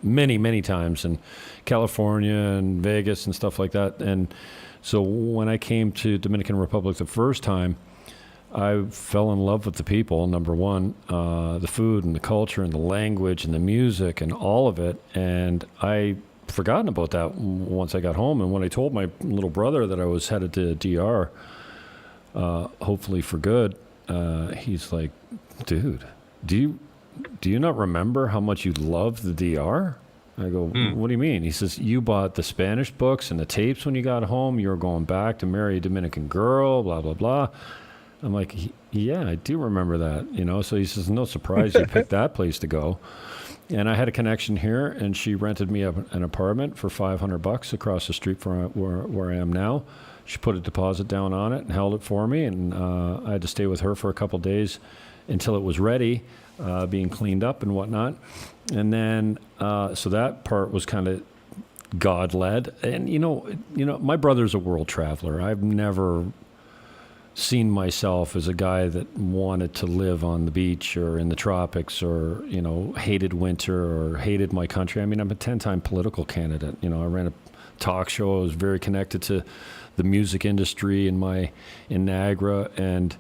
many, many times, and California and Vegas and stuff like that. And so when I came to Dominican Republic the first time, I fell in love with the people, number one, the food and the culture and the language and the music and all of it. And I forgotten about that once I got home. And when I told my little brother that I was headed to DR, hopefully for good, he's like, dude, do you not remember how much you love the DR? I go, what do you mean? He says, you bought the Spanish books and the tapes when you got home. You were going back to marry a Dominican girl, blah, blah, blah. I'm like, yeah, I do remember that, So he says, no surprise you picked that place to go. And I had a connection here, and she rented me an apartment for $500 across the street from where I am now. She put a deposit down on it and held it for me, and I had to stay with her for a couple of days until it was ready, being cleaned up and whatnot. And then, so that part was kind of God-led. And, my brother's a world traveler. I've never seen myself as a guy that wanted to live on the beach or in the tropics or, hated winter or hated my country. I mean, I'm a 10-time political candidate. I ran a talk show. I was very connected to the music industry in Niagara, and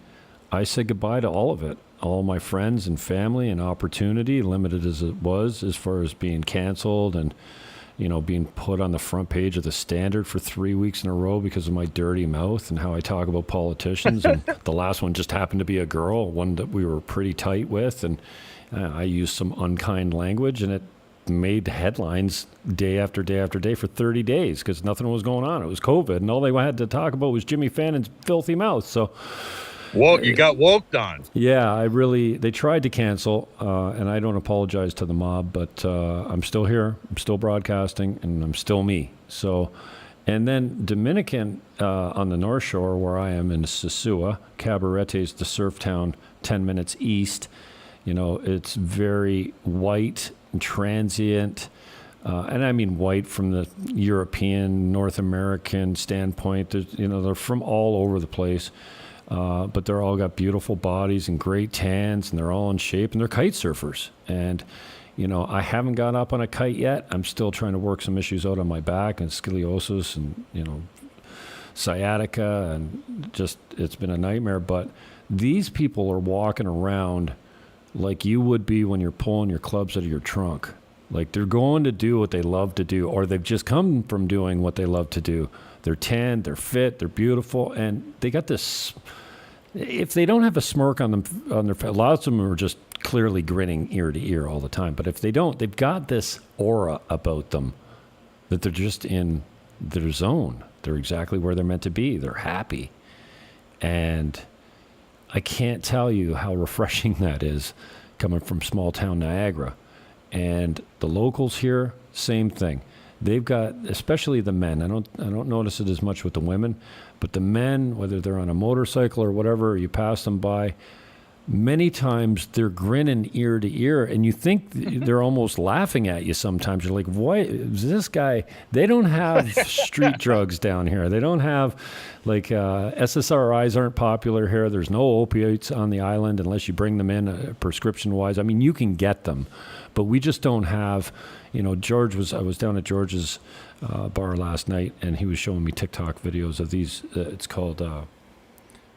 I said goodbye to all of it. All my friends and family and opportunity, limited as it was, as far as being canceled and, being put on the front page of the Standard for 3 weeks in a row because of my dirty mouth and how I talk about politicians. And the last one just happened to be a girl, one that we were pretty tight with. And I used some unkind language, and it made headlines day after day after day for 30 days because nothing was going on. It was COVID, and all they had to talk about was Jimmy Fannon's filthy mouth. So,
you got woked on.
Yeah, they tried to cancel, and I don't apologize to the mob, but I'm still here, I'm still broadcasting, and I'm still me. So, and then Dominican on the North Shore, where I am in Sosua, Cabarete is the surf town 10 minutes east. It's very white and transient, and I mean white from the European, North American standpoint. They're from all over the place. But they're all got beautiful bodies and great tans, and they're all in shape, and they're kite surfers. And, I haven't got up on a kite yet. I'm still trying to work some issues out on my back and scoliosis and, sciatica, and just, it's been a nightmare. But these people are walking around like you would be when you're pulling your clubs out of your trunk. Like they're going to do what they love to do, or they've just come from doing what they love to do. They're tan, they're fit, they're beautiful, and they got this. If they don't have a smirk on their face, a lot of them are just clearly grinning ear to ear all the time. But if they don't, they've got this aura about them that they're just in their zone. They're exactly where they're meant to be. They're happy, and I can't tell you how refreshing that is coming from small town Niagara. And the locals here, same thing. They've got, especially the men. I don't notice it as much with the women, but the men, whether they're on a motorcycle or whatever, you pass them by, many times they're grinning ear to ear, and you think they're almost laughing at you sometimes. You're like, what is this guy? They don't have street drugs down here. They don't have, like, SSRIs aren't popular here. There's no opiates on the island unless you bring them in prescription-wise. I mean, you can get them, but we just don't have, I was down at George's bar last night, and he was showing me TikTok videos of these. It's called,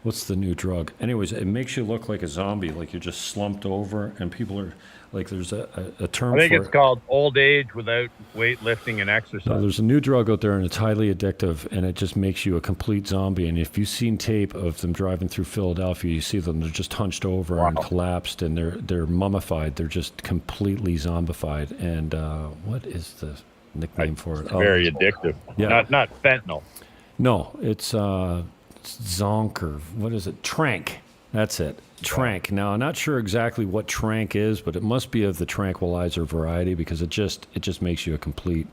what's the new drug? Anyways, it makes you look like a zombie, like you're just slumped over, and people are, like, there's a term for it.
I think it's called old age without weightlifting and exercise.
No, there's a new drug out there, and it's highly addictive, and it just makes you a complete zombie. And if you've seen tape of them driving through Philadelphia, you see them, they're just hunched over and collapsed, and they're mummified. They're just completely zombified. And what is the nickname for it?
Very addictive.
Yeah.
Not fentanyl.
No, it's Zonk, or what is it? Trank. That's it. Trank. Now, I'm not sure exactly what Trank is, but it must be of the tranquilizer variety, because it just makes you a complete.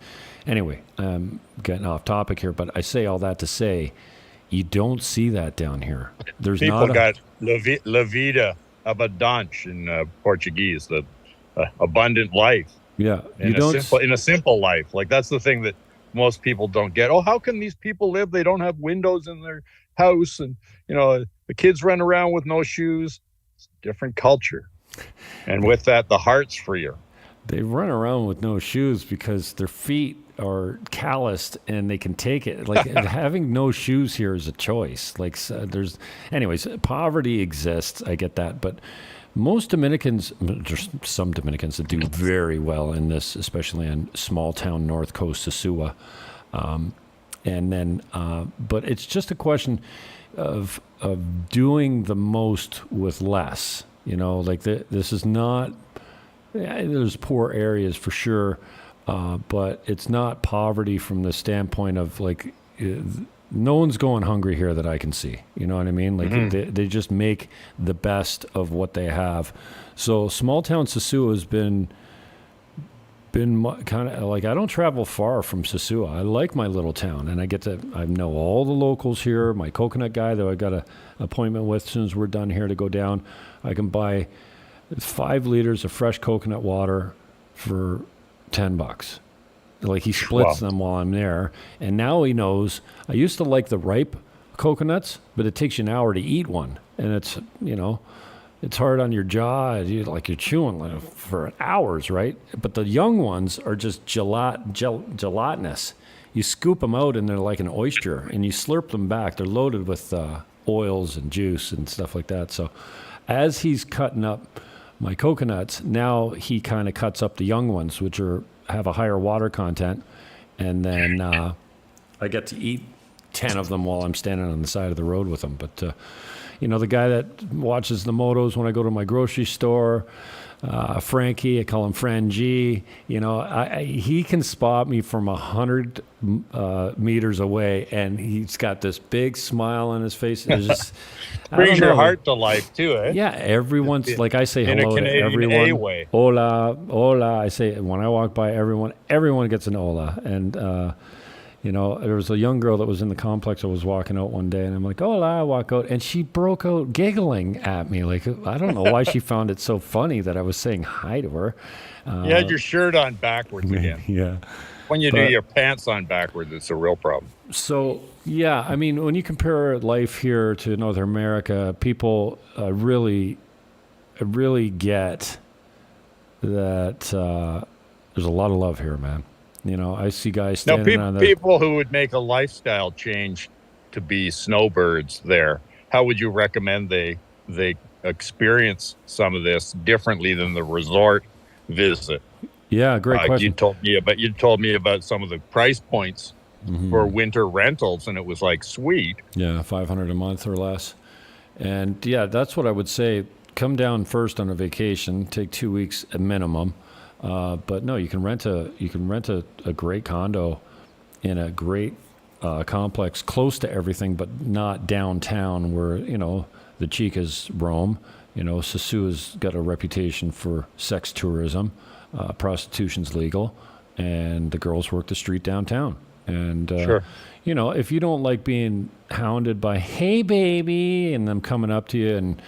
Anyway, I'm getting off topic here, but I say all that to say, you don't see that down here. There's
People
not
got la vida abundante in Portuguese, the abundant life.
Yeah,
in a simple life. Like, that's the thing that most people don't get. Oh, how can these people live? They don't have windows in their house, and the kids run around with no shoes. It's a different culture, and with that, the heart's freer.
They run around with no shoes because their feet are calloused and they can take it. Like, having no shoes here is a choice. Like, anyways, poverty exists. I get that, but most Dominicans, there's some Dominicans that do very well in this, especially on small town North Coast Sosua. And then, but it's just a question of doing the most with less. Like, this is not. There's poor areas for sure, but it's not poverty from the standpoint of, like, no one's going hungry here that I can see. You know what I mean? Like, they just make the best of what they have. So small town Sosua has been kind of like, I don't travel far from Sosua. I like my little town, and I know all the locals here. My coconut guy, though, I got an appointment with as soon as we're done here to go down. I can buy 5 liters of fresh coconut water for $10. Like, he splits them while I'm there, and now he knows. I used to like the ripe coconuts, but it takes you an hour to eat one, and it's it's hard on your jaw. You're chewing for hours, right? But the young ones are just gelatinous. You scoop them out, and they're like an oyster, and you slurp them back. They're loaded with oils and juice and stuff like that. So as he's cutting up my coconuts, now he kind of cuts up the young ones, which have a higher water content, and then I get to eat 10 of them while I'm standing on the side of the road with them. But the guy that watches the motos when I go to my grocery store, Frankie, I call him Fran G. He can spot me from 100 meters away, and he's got this big smile on his face. It's just
brings your heart to life too, eh?
Yeah, everyone's like, I say hello to everyone.
A-way.
Hola, hola. I say, when I walk by everyone gets an hola, and there was a young girl that was in the complex. I was walking out one day, and I'm like, hola, I walk out, and she broke out giggling at me. Like, I don't know why she found it so funny that I was saying hi to her.
You had your shirt on backwards again.
Yeah.
When you do your pants on backwards, it's a real problem.
So, yeah, I mean, when you compare life here to North America, people really get that there's a lot of love here, man. I see guys standing on the...
people who would make a lifestyle change to be snowbirds there, how would you recommend they experience some of this differently than the resort visit?
Yeah, great question.
You told me about some of the price points for winter rentals, and it was like, sweet. Yeah,
$500 a month or less. And yeah, that's what I would say. Come down first on a vacation, take 2 weeks at minimum. But no, you can rent a great condo in a great complex close to everything, but not downtown where the chicas roam. Sosua's got a reputation for sex tourism. prostitution's legal, and the girls work the street downtown. And
Sure.
you know, if you don't like being hounded by "Hey, baby," and them coming up to you, and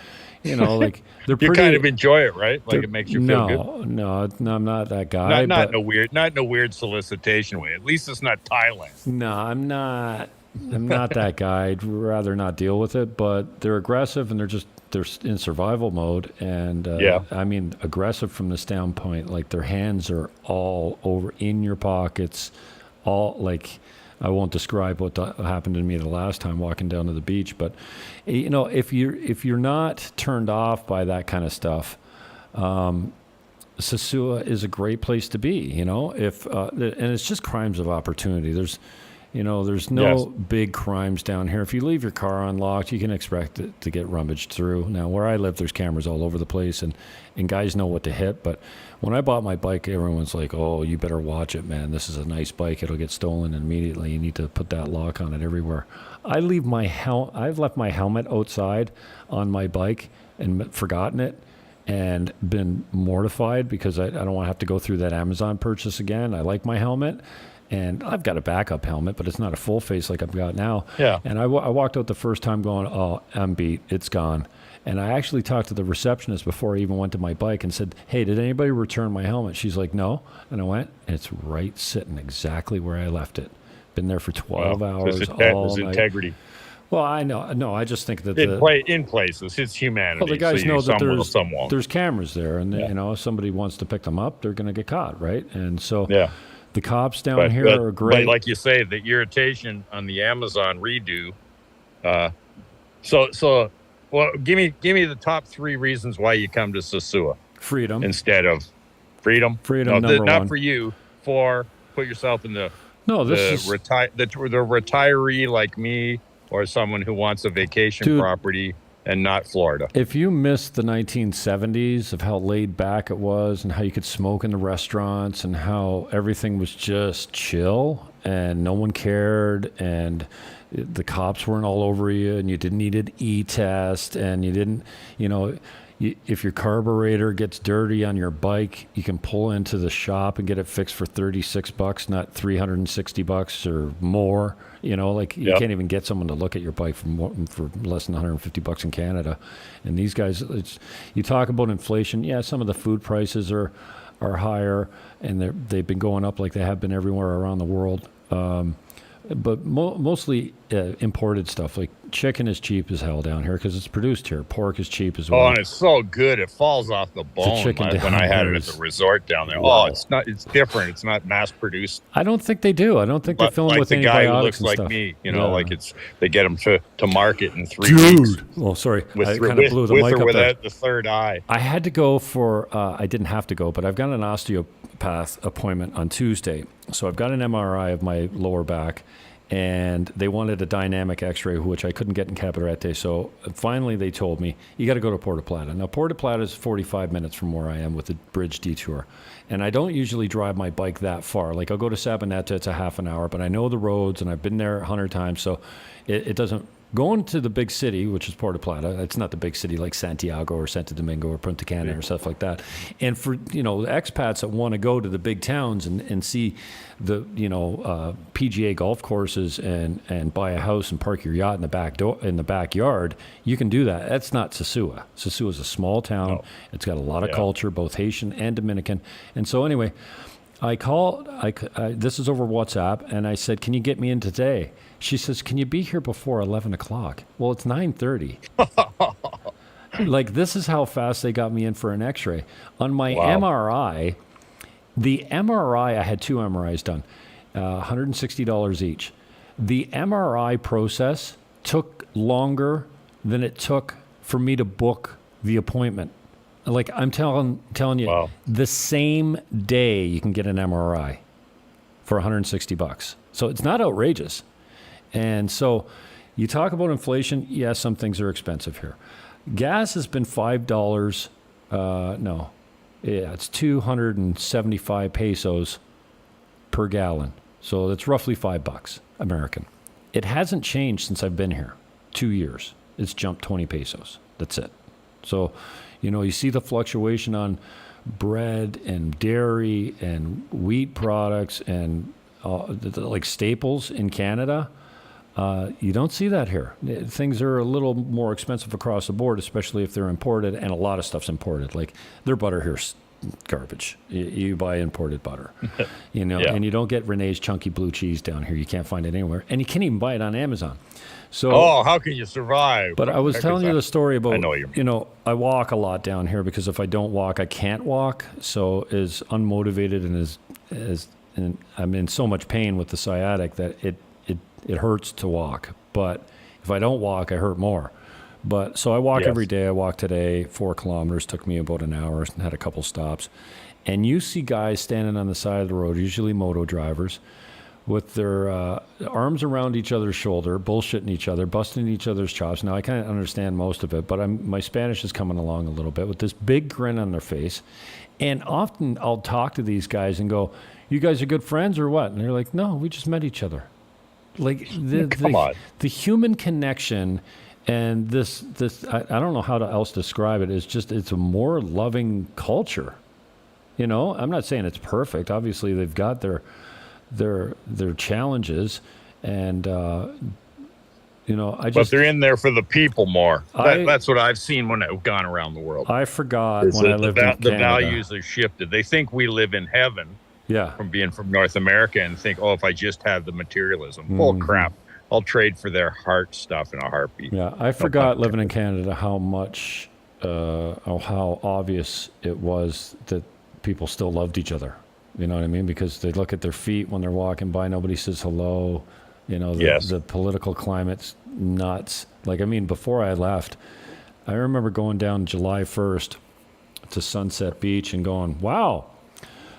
you know, like they're
You
pretty.
kind of enjoy it, right? Like it makes you feel good.
No, I'm not that guy.
Not in a weird solicitation way. At least it's not Thailand.
No, I'm not. I'm not that guy. I'd rather not deal with it. But they're aggressive, and they're in survival mode. And I mean, aggressive from the standpoint, like their hands are all over in your pockets, all like. I won't describe what happened to me the last time walking down to the beach, but you know, if you're not turned off by that kind of stuff, Sosua is a great place to be. You know, and it's just crimes of opportunity. There's no big crimes down here. If you leave your car unlocked, you can expect it to get rummaged through. Now, where I live, there's cameras all over the place, and guys know what to hit. But when I bought my bike, everyone's like, "Oh, you better watch it, man. This is a nice bike. It'll get stolen immediately. You need to put that lock on it everywhere." I've left my helmet outside on my bike and forgotten it, and been mortified because I don't want to have to go through that Amazon purchase again. I like my helmet. And I've got a backup helmet, but it's not a full face like I've got now.
Yeah.
And I walked out the first time going, "Oh, I'm beat. It's gone." And I actually talked to the receptionist before I even went to my bike and said, "Hey, did anybody return my helmet?" She's like, "No." And I went, and it's right sitting exactly where I left it. Been there for 12 hours all night.
Integrity.
Well, I know. No, I just think that
in places, it's humanity.
Well, the guys know that
there's
there's cameras there, and you know, if somebody wants to pick them up, they're going to get caught, right? And so the cops down here are great.
But like you say, the irritation on the Amazon redo. Well, give me the top 3 reasons why you come to Sosua.
Freedom.
Instead of freedom.
Freedom,
no,
number
not
one.
For you. Put yourself in the
is
the retiree like me, or someone who wants a vacation property and not Florida.
If you missed the 1970s of how laid back it was and how you could smoke in the restaurants and how everything was just chill and no one cared and the cops weren't all over you and you didn't need an e-test and you didn't, you know, if your carburetor gets dirty on your bike, you can pull into the shop and get it fixed for $36, not $360 or more. You know, like you can't even get someone to look at your bike for less than $150 in Canada. And these guys, you talk about inflation. Yeah, some of the food prices are higher, and they've been going up like they have been everywhere around the world. But mostly imported stuff. Like chicken is cheap as hell down here because it's produced here. Pork is cheap as well.
Oh, and it's so good. It falls off the bone when I had it at the resort down there.
Wow.
Oh, it's different. It's not mass produced.
I don't think they do. I don't think they fill them with antibiotics
the guy who looks
and
like
stuff.
me, you know, like they get them to market in 3
Dude.
weeks.
Well, sorry. I kind of blew the mic
or
up
without
there.
the third eye.
I had to go for, I didn't have to go, but I've got an osteopath appointment on Tuesday. So I've got an MRI of my lower back. And they wanted a dynamic x-ray, which I couldn't get in Cabarete. So finally they told me, you got to go to Puerto Plata. Now, Puerto Plata is 45 minutes from where I am with a bridge detour. And I don't usually drive my bike that far. Like, I'll go to Sabaneta, it's a half an hour, but I know the roads, and I've been there 100 times. So it doesn't... Going to the big city, which is Puerto Plata, it's not the big city like Santiago or Santo Domingo or Punta Cana or stuff like that. And for, you know, the expats that want to go to the big towns and see the, you know, PGA golf courses and buy a house and park your yacht in the backyard, you can do that. That's not Sosua. Sosua is a small town. No. It's got a lot of culture, both Haitian and Dominican. And so anyway, I called, this is over WhatsApp, and I said, can you get me in today? She says, can you be here before 11 o'clock? Well, it's 9:30. Like, this is how fast they got me in for an x-ray. On my MRI, I had 2 MRIs done, $160 each. The MRI process took longer than it took for me to book the appointment. Like, I'm telling you, the same day you can get an MRI for $160. So it's not outrageous. And so you talk about inflation. Yes, some things are expensive here. Gas has been $5. It's 275 pesos per gallon. So that's roughly $5 American. It hasn't changed since I've been here. 2 years. It's jumped 20 pesos. That's it. So, you know, you see the fluctuation on bread and dairy and wheat products and like staples in Canada. You don't see that here. Things are a little more expensive across the board, especially if they're imported, and a lot of stuff's imported. Like their butter here's garbage. You buy imported butter, and you don't get Renee's chunky blue cheese down here. You can't find it anywhere, and you can't even buy it on Amazon. So,
how can you survive?
But I was telling you the story about,
I know
I walk a lot down here because if I don't walk, I can't walk. So as unmotivated and I'm in so much pain with the sciatic that it hurts to walk. But if I don't walk, I hurt more. But so I walk every day. I walked today, 4 kilometers, took me about an hour, and had a couple stops. And you see guys standing on the side of the road, usually moto drivers, with their arms around each other's shoulder, bullshitting each other, busting each other's chops. Now, I can't understand most of it, but my Spanish is coming along a little bit with this big grin on their face. And often I'll talk to these guys and go, you guys are good friends or what? And they're like, no, we just met each other. Like the human connection and this I don't know how to else describe it. It's a more loving culture. I'm not saying it's perfect. Obviously, they've got their challenges, and
but they're in there for the people more. That's what I've seen when I've gone around the world.
I forgot when I lived in Canada.
The values have shifted. They think we live in heaven. From being from North America, and think, if I just had the materialism, bull crap. I'll trade for their heart stuff in a heartbeat.
Yeah, I forgot living in Canada how much, how obvious it was that people still loved each other. You know what I mean? Because they look at their feet when they're walking by. Nobody says hello. The political climate's nuts. Before I left, I remember going down July 1st to Sunset Beach and going, wow,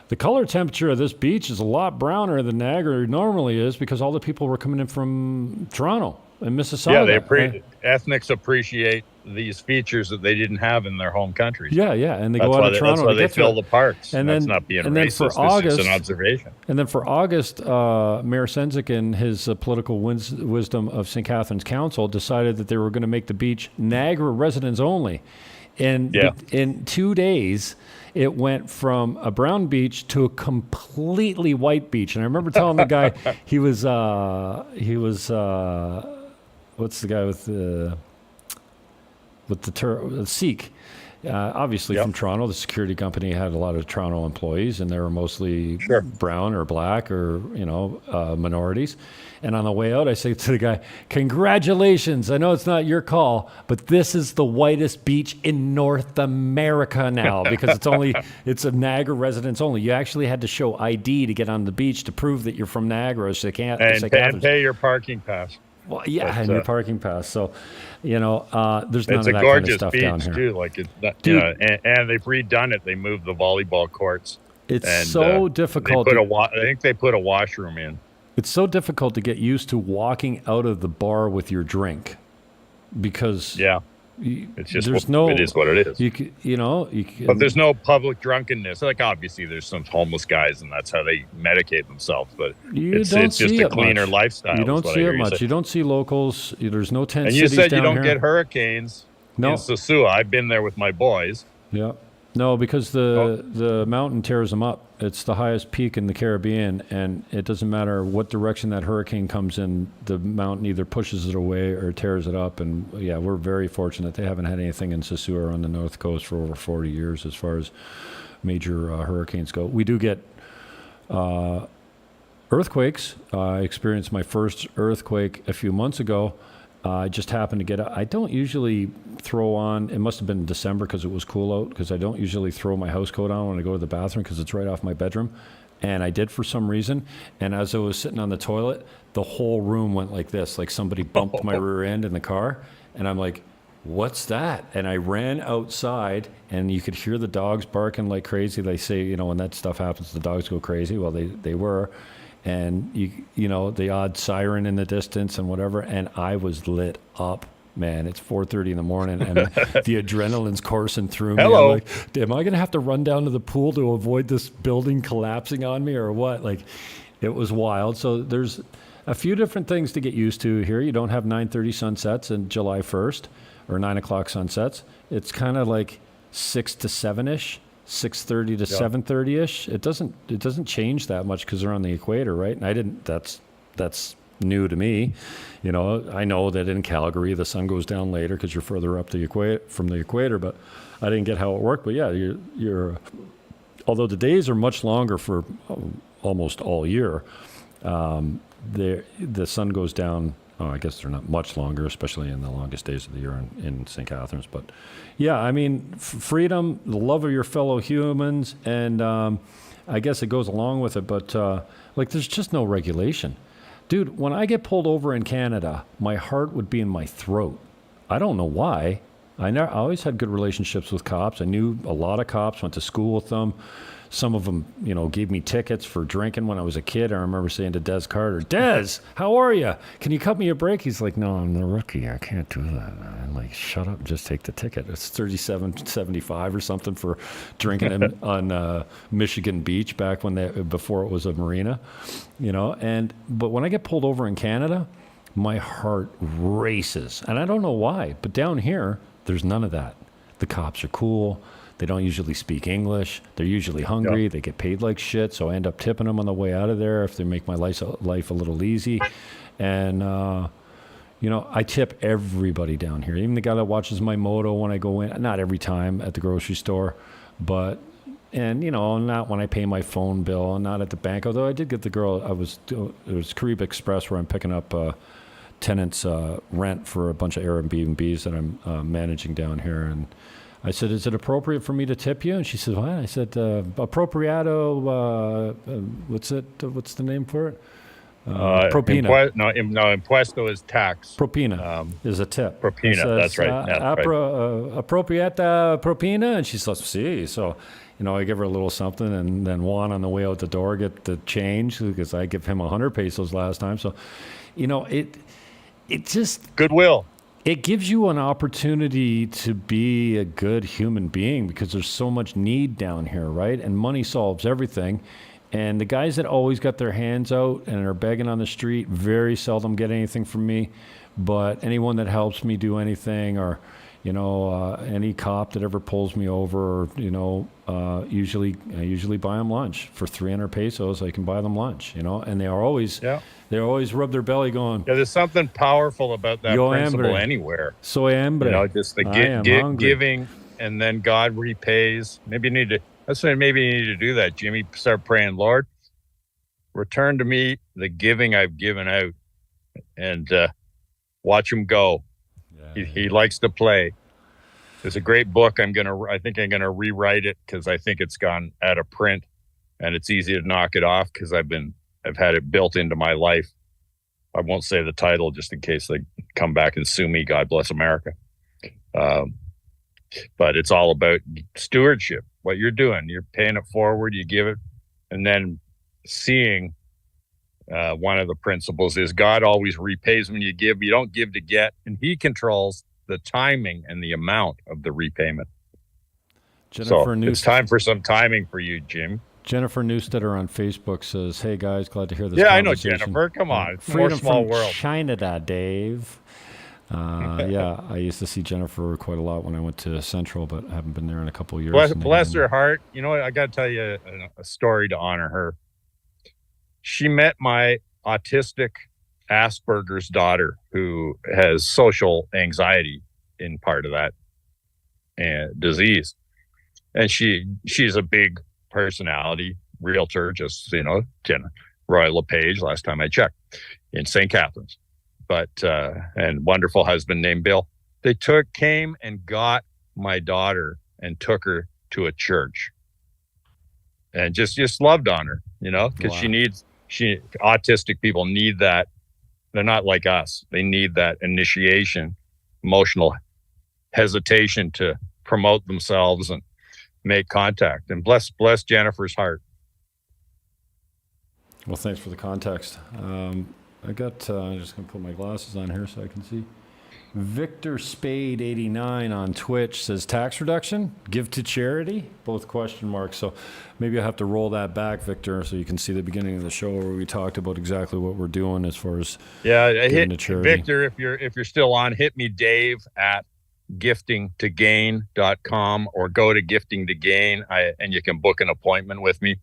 the color temperature of this beach is a lot browner than Niagara normally is because all the people were coming in from Toronto and Mississauga.
Yeah, ethnics appreciate these features that they didn't have in their home countries.
Yeah, and they go out of Toronto.
That's why they fill the parks.
And
that's
then,
not being
and
racist.
Then for August,
it's just an observation.
And then for August, Mayor Senzik and his political wisdom of St. Catharines Council decided that they were going to make the beach Niagara residents only. And in 2 days, it went from a brown beach to a completely white beach. And I remember telling the guy, he was what's the guy with the Sikh, obviously from Toronto. The security company had a lot of Toronto employees, and they were mostly brown or black or minorities. And on the way out, I say to the guy, "Congratulations! I know it's not your call, but this is the whitest beach in North America now because it's a Niagara residents only. You actually had to show ID to get on the beach to prove that you're from Niagara, so they can't
and pay your parking pass."
Well, and your parking pass. So, there's none of that kind of stuff down here.
It's a gorgeous beach too. And they've redone it. They moved the volleyball courts.
It's so difficult.
I think they put a washroom in.
It's so difficult to get used to walking out of the bar with your drink because
it's just
it is what it is.
But there's no public drunkenness. Obviously there's some homeless guys and that's how they medicate themselves. But it's just a cleaner lifestyle.
You don't see it much. You don't see locals. There's no tent cities down here.
And you said you don't get hurricanes in Sosua. I've been there with my boys.
Yeah. No, because the mountain tears them up. It's the highest peak in the Caribbean, and it doesn't matter what direction that hurricane comes in, the mountain either pushes it away or tears it up. And we're very fortunate. They haven't had anything in Sosua or on the North Coast for over 40 years as far as major hurricanes go. We do get earthquakes. I experienced my first earthquake a few months ago. I just happened to get I don't usually throw on, it must have been December because it was cool out, because I don't usually throw my house coat on when I go to the bathroom because it's right off my bedroom. And I did for some reason. And as I was sitting on the toilet, the whole room went like this, like somebody bumped my rear end in the car. And I'm like, what's that? And I ran outside and you could hear the dogs barking like crazy. They say, when that stuff happens, the dogs go crazy. Well, they were. And the odd siren in the distance and whatever, and I was lit up, man. It's 4:30 in the morning, and the adrenaline's coursing through me.
Hello.
I'm like, am I going to have to run down to the pool to avoid this building collapsing on me or what? It was wild. So there's a few different things to get used to here. You don't have 9:30 sunsets and July 1st or 9 o'clock sunsets. It's kind of like 6 to 7-ish. 6:30 to 7:30 ish. It doesn't change that much because they're on the equator, right? And that's new to me. You know, I know that in Calgary the sun goes down later because you're further up from the equator, but I didn't get how it worked. But yeah, you're although the days are much longer for almost all year, the sun goes down. Oh, I guess they're not much longer, especially in the longest days of the year in St. Catharines. But yeah, I mean, freedom, the love of your fellow humans, and I guess it goes along with it. But like, there's just no regulation. Dude, when I get pulled over in Canada, my heart would be in my throat. I don't know why. I always had good relationships with cops. I knew a lot of cops, went to school with them. Some of them, you know, gave me tickets for drinking when I was a kid. I remember saying to Des Carter, Des, how are you? Can you cut me a break? He's like, no, I'm the rookie. I can't do that. I'm like, shut up, just take the ticket. It's $37.75 or something for drinking on Michigan Beach back before it was a marina, you know. But when I get pulled over in Canada, my heart races. And I don't know why, but down here, there's none of that. The cops are cool. They don't usually speak English. They're usually hungry. Yeah. They get paid like shit, so I end up tipping them on the way out of there if they make my life a little easy. And, you know, I tip everybody down here, even the guy that watches my moto when I go in. Not every time at the grocery store, but, and, you know, not when I pay my phone bill, not at the bank. Although I did get the girl, it was Carib Express where I'm picking up tenants' rent for a bunch of Airbnbs that I'm managing down here. And I said, is it appropriate for me to tip you? And she said, what? I said, appropriado, what's the name for it? Propina.
Impuesto is tax.
Propina is a tip.
Propina, says, that's right.
Appropriata propina? And she says, see. So, you know, I give her a little something, and then Juan on the way out the door get the change because I give him 100 pesos last time. So, you know, it just...
Goodwill.
It gives you an opportunity to be a good human being because there's so much need down here, right? And money solves everything. And the guys that always got their hands out and are begging on the street very seldom get anything from me. But anyone that helps me do anything, or, you know, any cop that ever pulls me over, or, you know, I usually buy them lunch for 300 pesos. I can buy them lunch, you know, and they always rub their belly going.
Yeah, there's something powerful about that principle anywhere.
Soy hambre.
You know, just the giving, and then God repays. Maybe you need to do that, Jimmy. Start praying, Lord, return to me the giving I've given out, and watch him go. Yeah. He likes to play. There's a great book. I think I'm gonna rewrite it because I think it's gone out of print, and it's easy to knock it off because I've had it built into my life. I won't say the title just in case they come back and sue me. God bless America. But it's all about stewardship. What you're doing, you're paying it forward. You give it, and then seeing. One of the principles is God always repays when you give. You don't give to get, and He controls the timing and the amount of the repayment. It's time for some timing for you, Jim.
Jennifer Newstetter on Facebook says, hey guys, glad to hear this.
Yeah, I know Jennifer. Come on.
Freedom
more small
from
world.
China, Dave. Yeah, I used to see Jennifer quite a lot when I went to Central, but I haven't been there in a couple of years.
Bless her heart. You know what? I got to tell you a story to honor her. She met my autistic Asperger's daughter, who has social anxiety in part of that disease. And she's a big personality, realtor, just, you know, Roy LePage, last time I checked, in St. Catharines. But, and wonderful husband named Bill. They came and got my daughter and took her to a church. And just loved on her, you know, because autistic people need that. They're not like us. They need that initiation, emotional hesitation to promote themselves and make contact. And bless Jennifer's heart.
Well, thanks for the context. I'm just going to put my glasses on here so I can see. Victor Spade 89 on Twitch says, tax reduction, give to charity, both question marks. So maybe I have to roll that back, Victor, so you can see the beginning of the show where we talked about exactly what we're doing as far as giving to charity.
Victor, if you're still on, hit me, Dave, at giftingtogain.com or go to Gifting to Gain, and you can book an appointment with me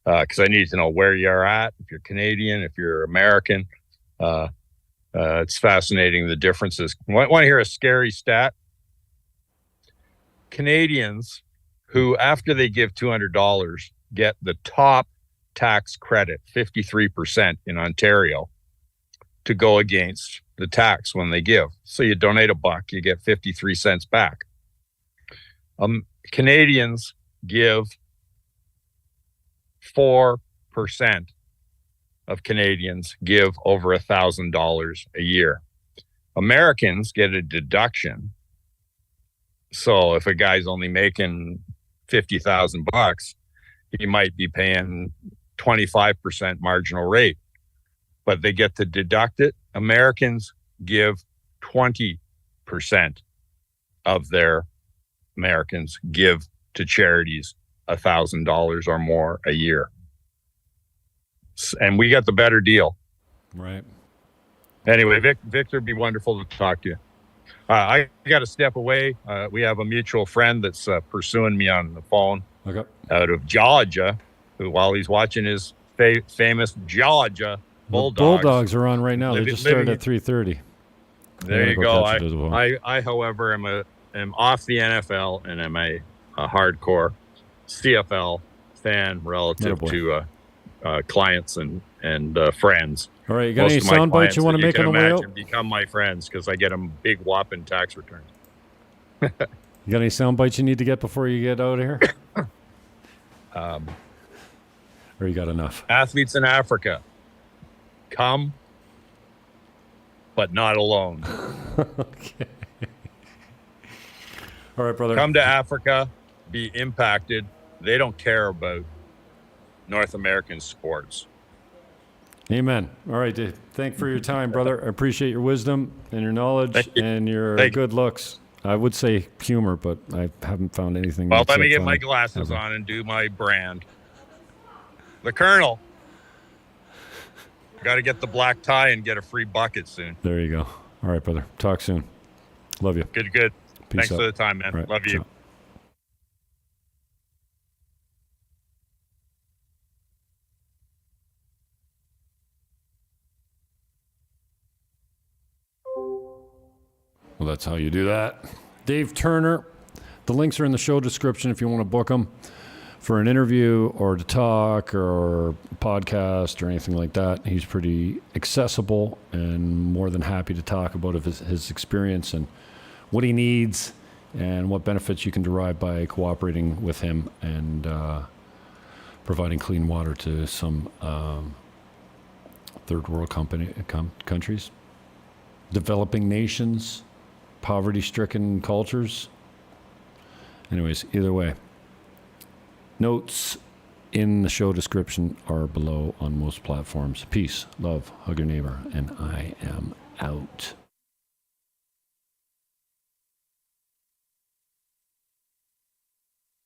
because I need to know where you're at, if you're Canadian, if you're American. It's fascinating, the differences. Want to hear a scary stat? Canadians who, after they give $200, get the top tax credit, 53% in Ontario, to go against the tax when they give. So you donate $1, you get 53 cents back. Canadians give 4% of Canadians give over $1,000 a year. Americans get a deduction. So if a guy's only making $50,000, he might be paying 25% marginal rate, but they get to deduct it. Americans give 20% of their Americans give to charities $1,000 or more a year. And we got the better deal.
Right.
Anyway, Victor, it'd be wonderful to talk to you. I got to step away. We have a mutual friend that's pursuing me on the phone out of Georgia, who, while he's watching his famous Georgia Bulldogs.
Bulldogs are on right now. They just started at 3:30.
There you go. I, however, am off the NFL and am a hardcore CFL fan relative to clients and friends.
All right, you got any sound bites you want to make on the way out?
Become my friends because I get them big whopping tax returns.
You got any sound bites you need to get before you get out of here? Or you got enough?
Athletes in Africa, come, but not alone.
Okay. All right, brother.
Come to Africa, be impacted. They don't care about North American sports.
Amen. All right, Dave. Thank you for your time, brother. I appreciate your wisdom and your knowledge and your good looks. I would say humor, but I haven't found anything.
Well, let me get my glasses on and do my brand. The Colonel. Got to get the black tie and get a free bucket soon.
There you go. All right, brother. Talk soon. Love you.
Good.
Peace
Thanks
out.
for the time, man.
Right.
Love you.
Ciao. Well, that's how you do that. Dave Turner. The links are in the show description if you want to book him for an interview or to talk or podcast or anything like that. He's pretty accessible and more than happy to talk about his experience and what he needs and what benefits you can derive by cooperating with him and providing clean water to some third world countries, developing nations, poverty-stricken cultures. Anyways, either way, notes in the show description are below on most platforms. Peace, love, hug your neighbor, and I am out.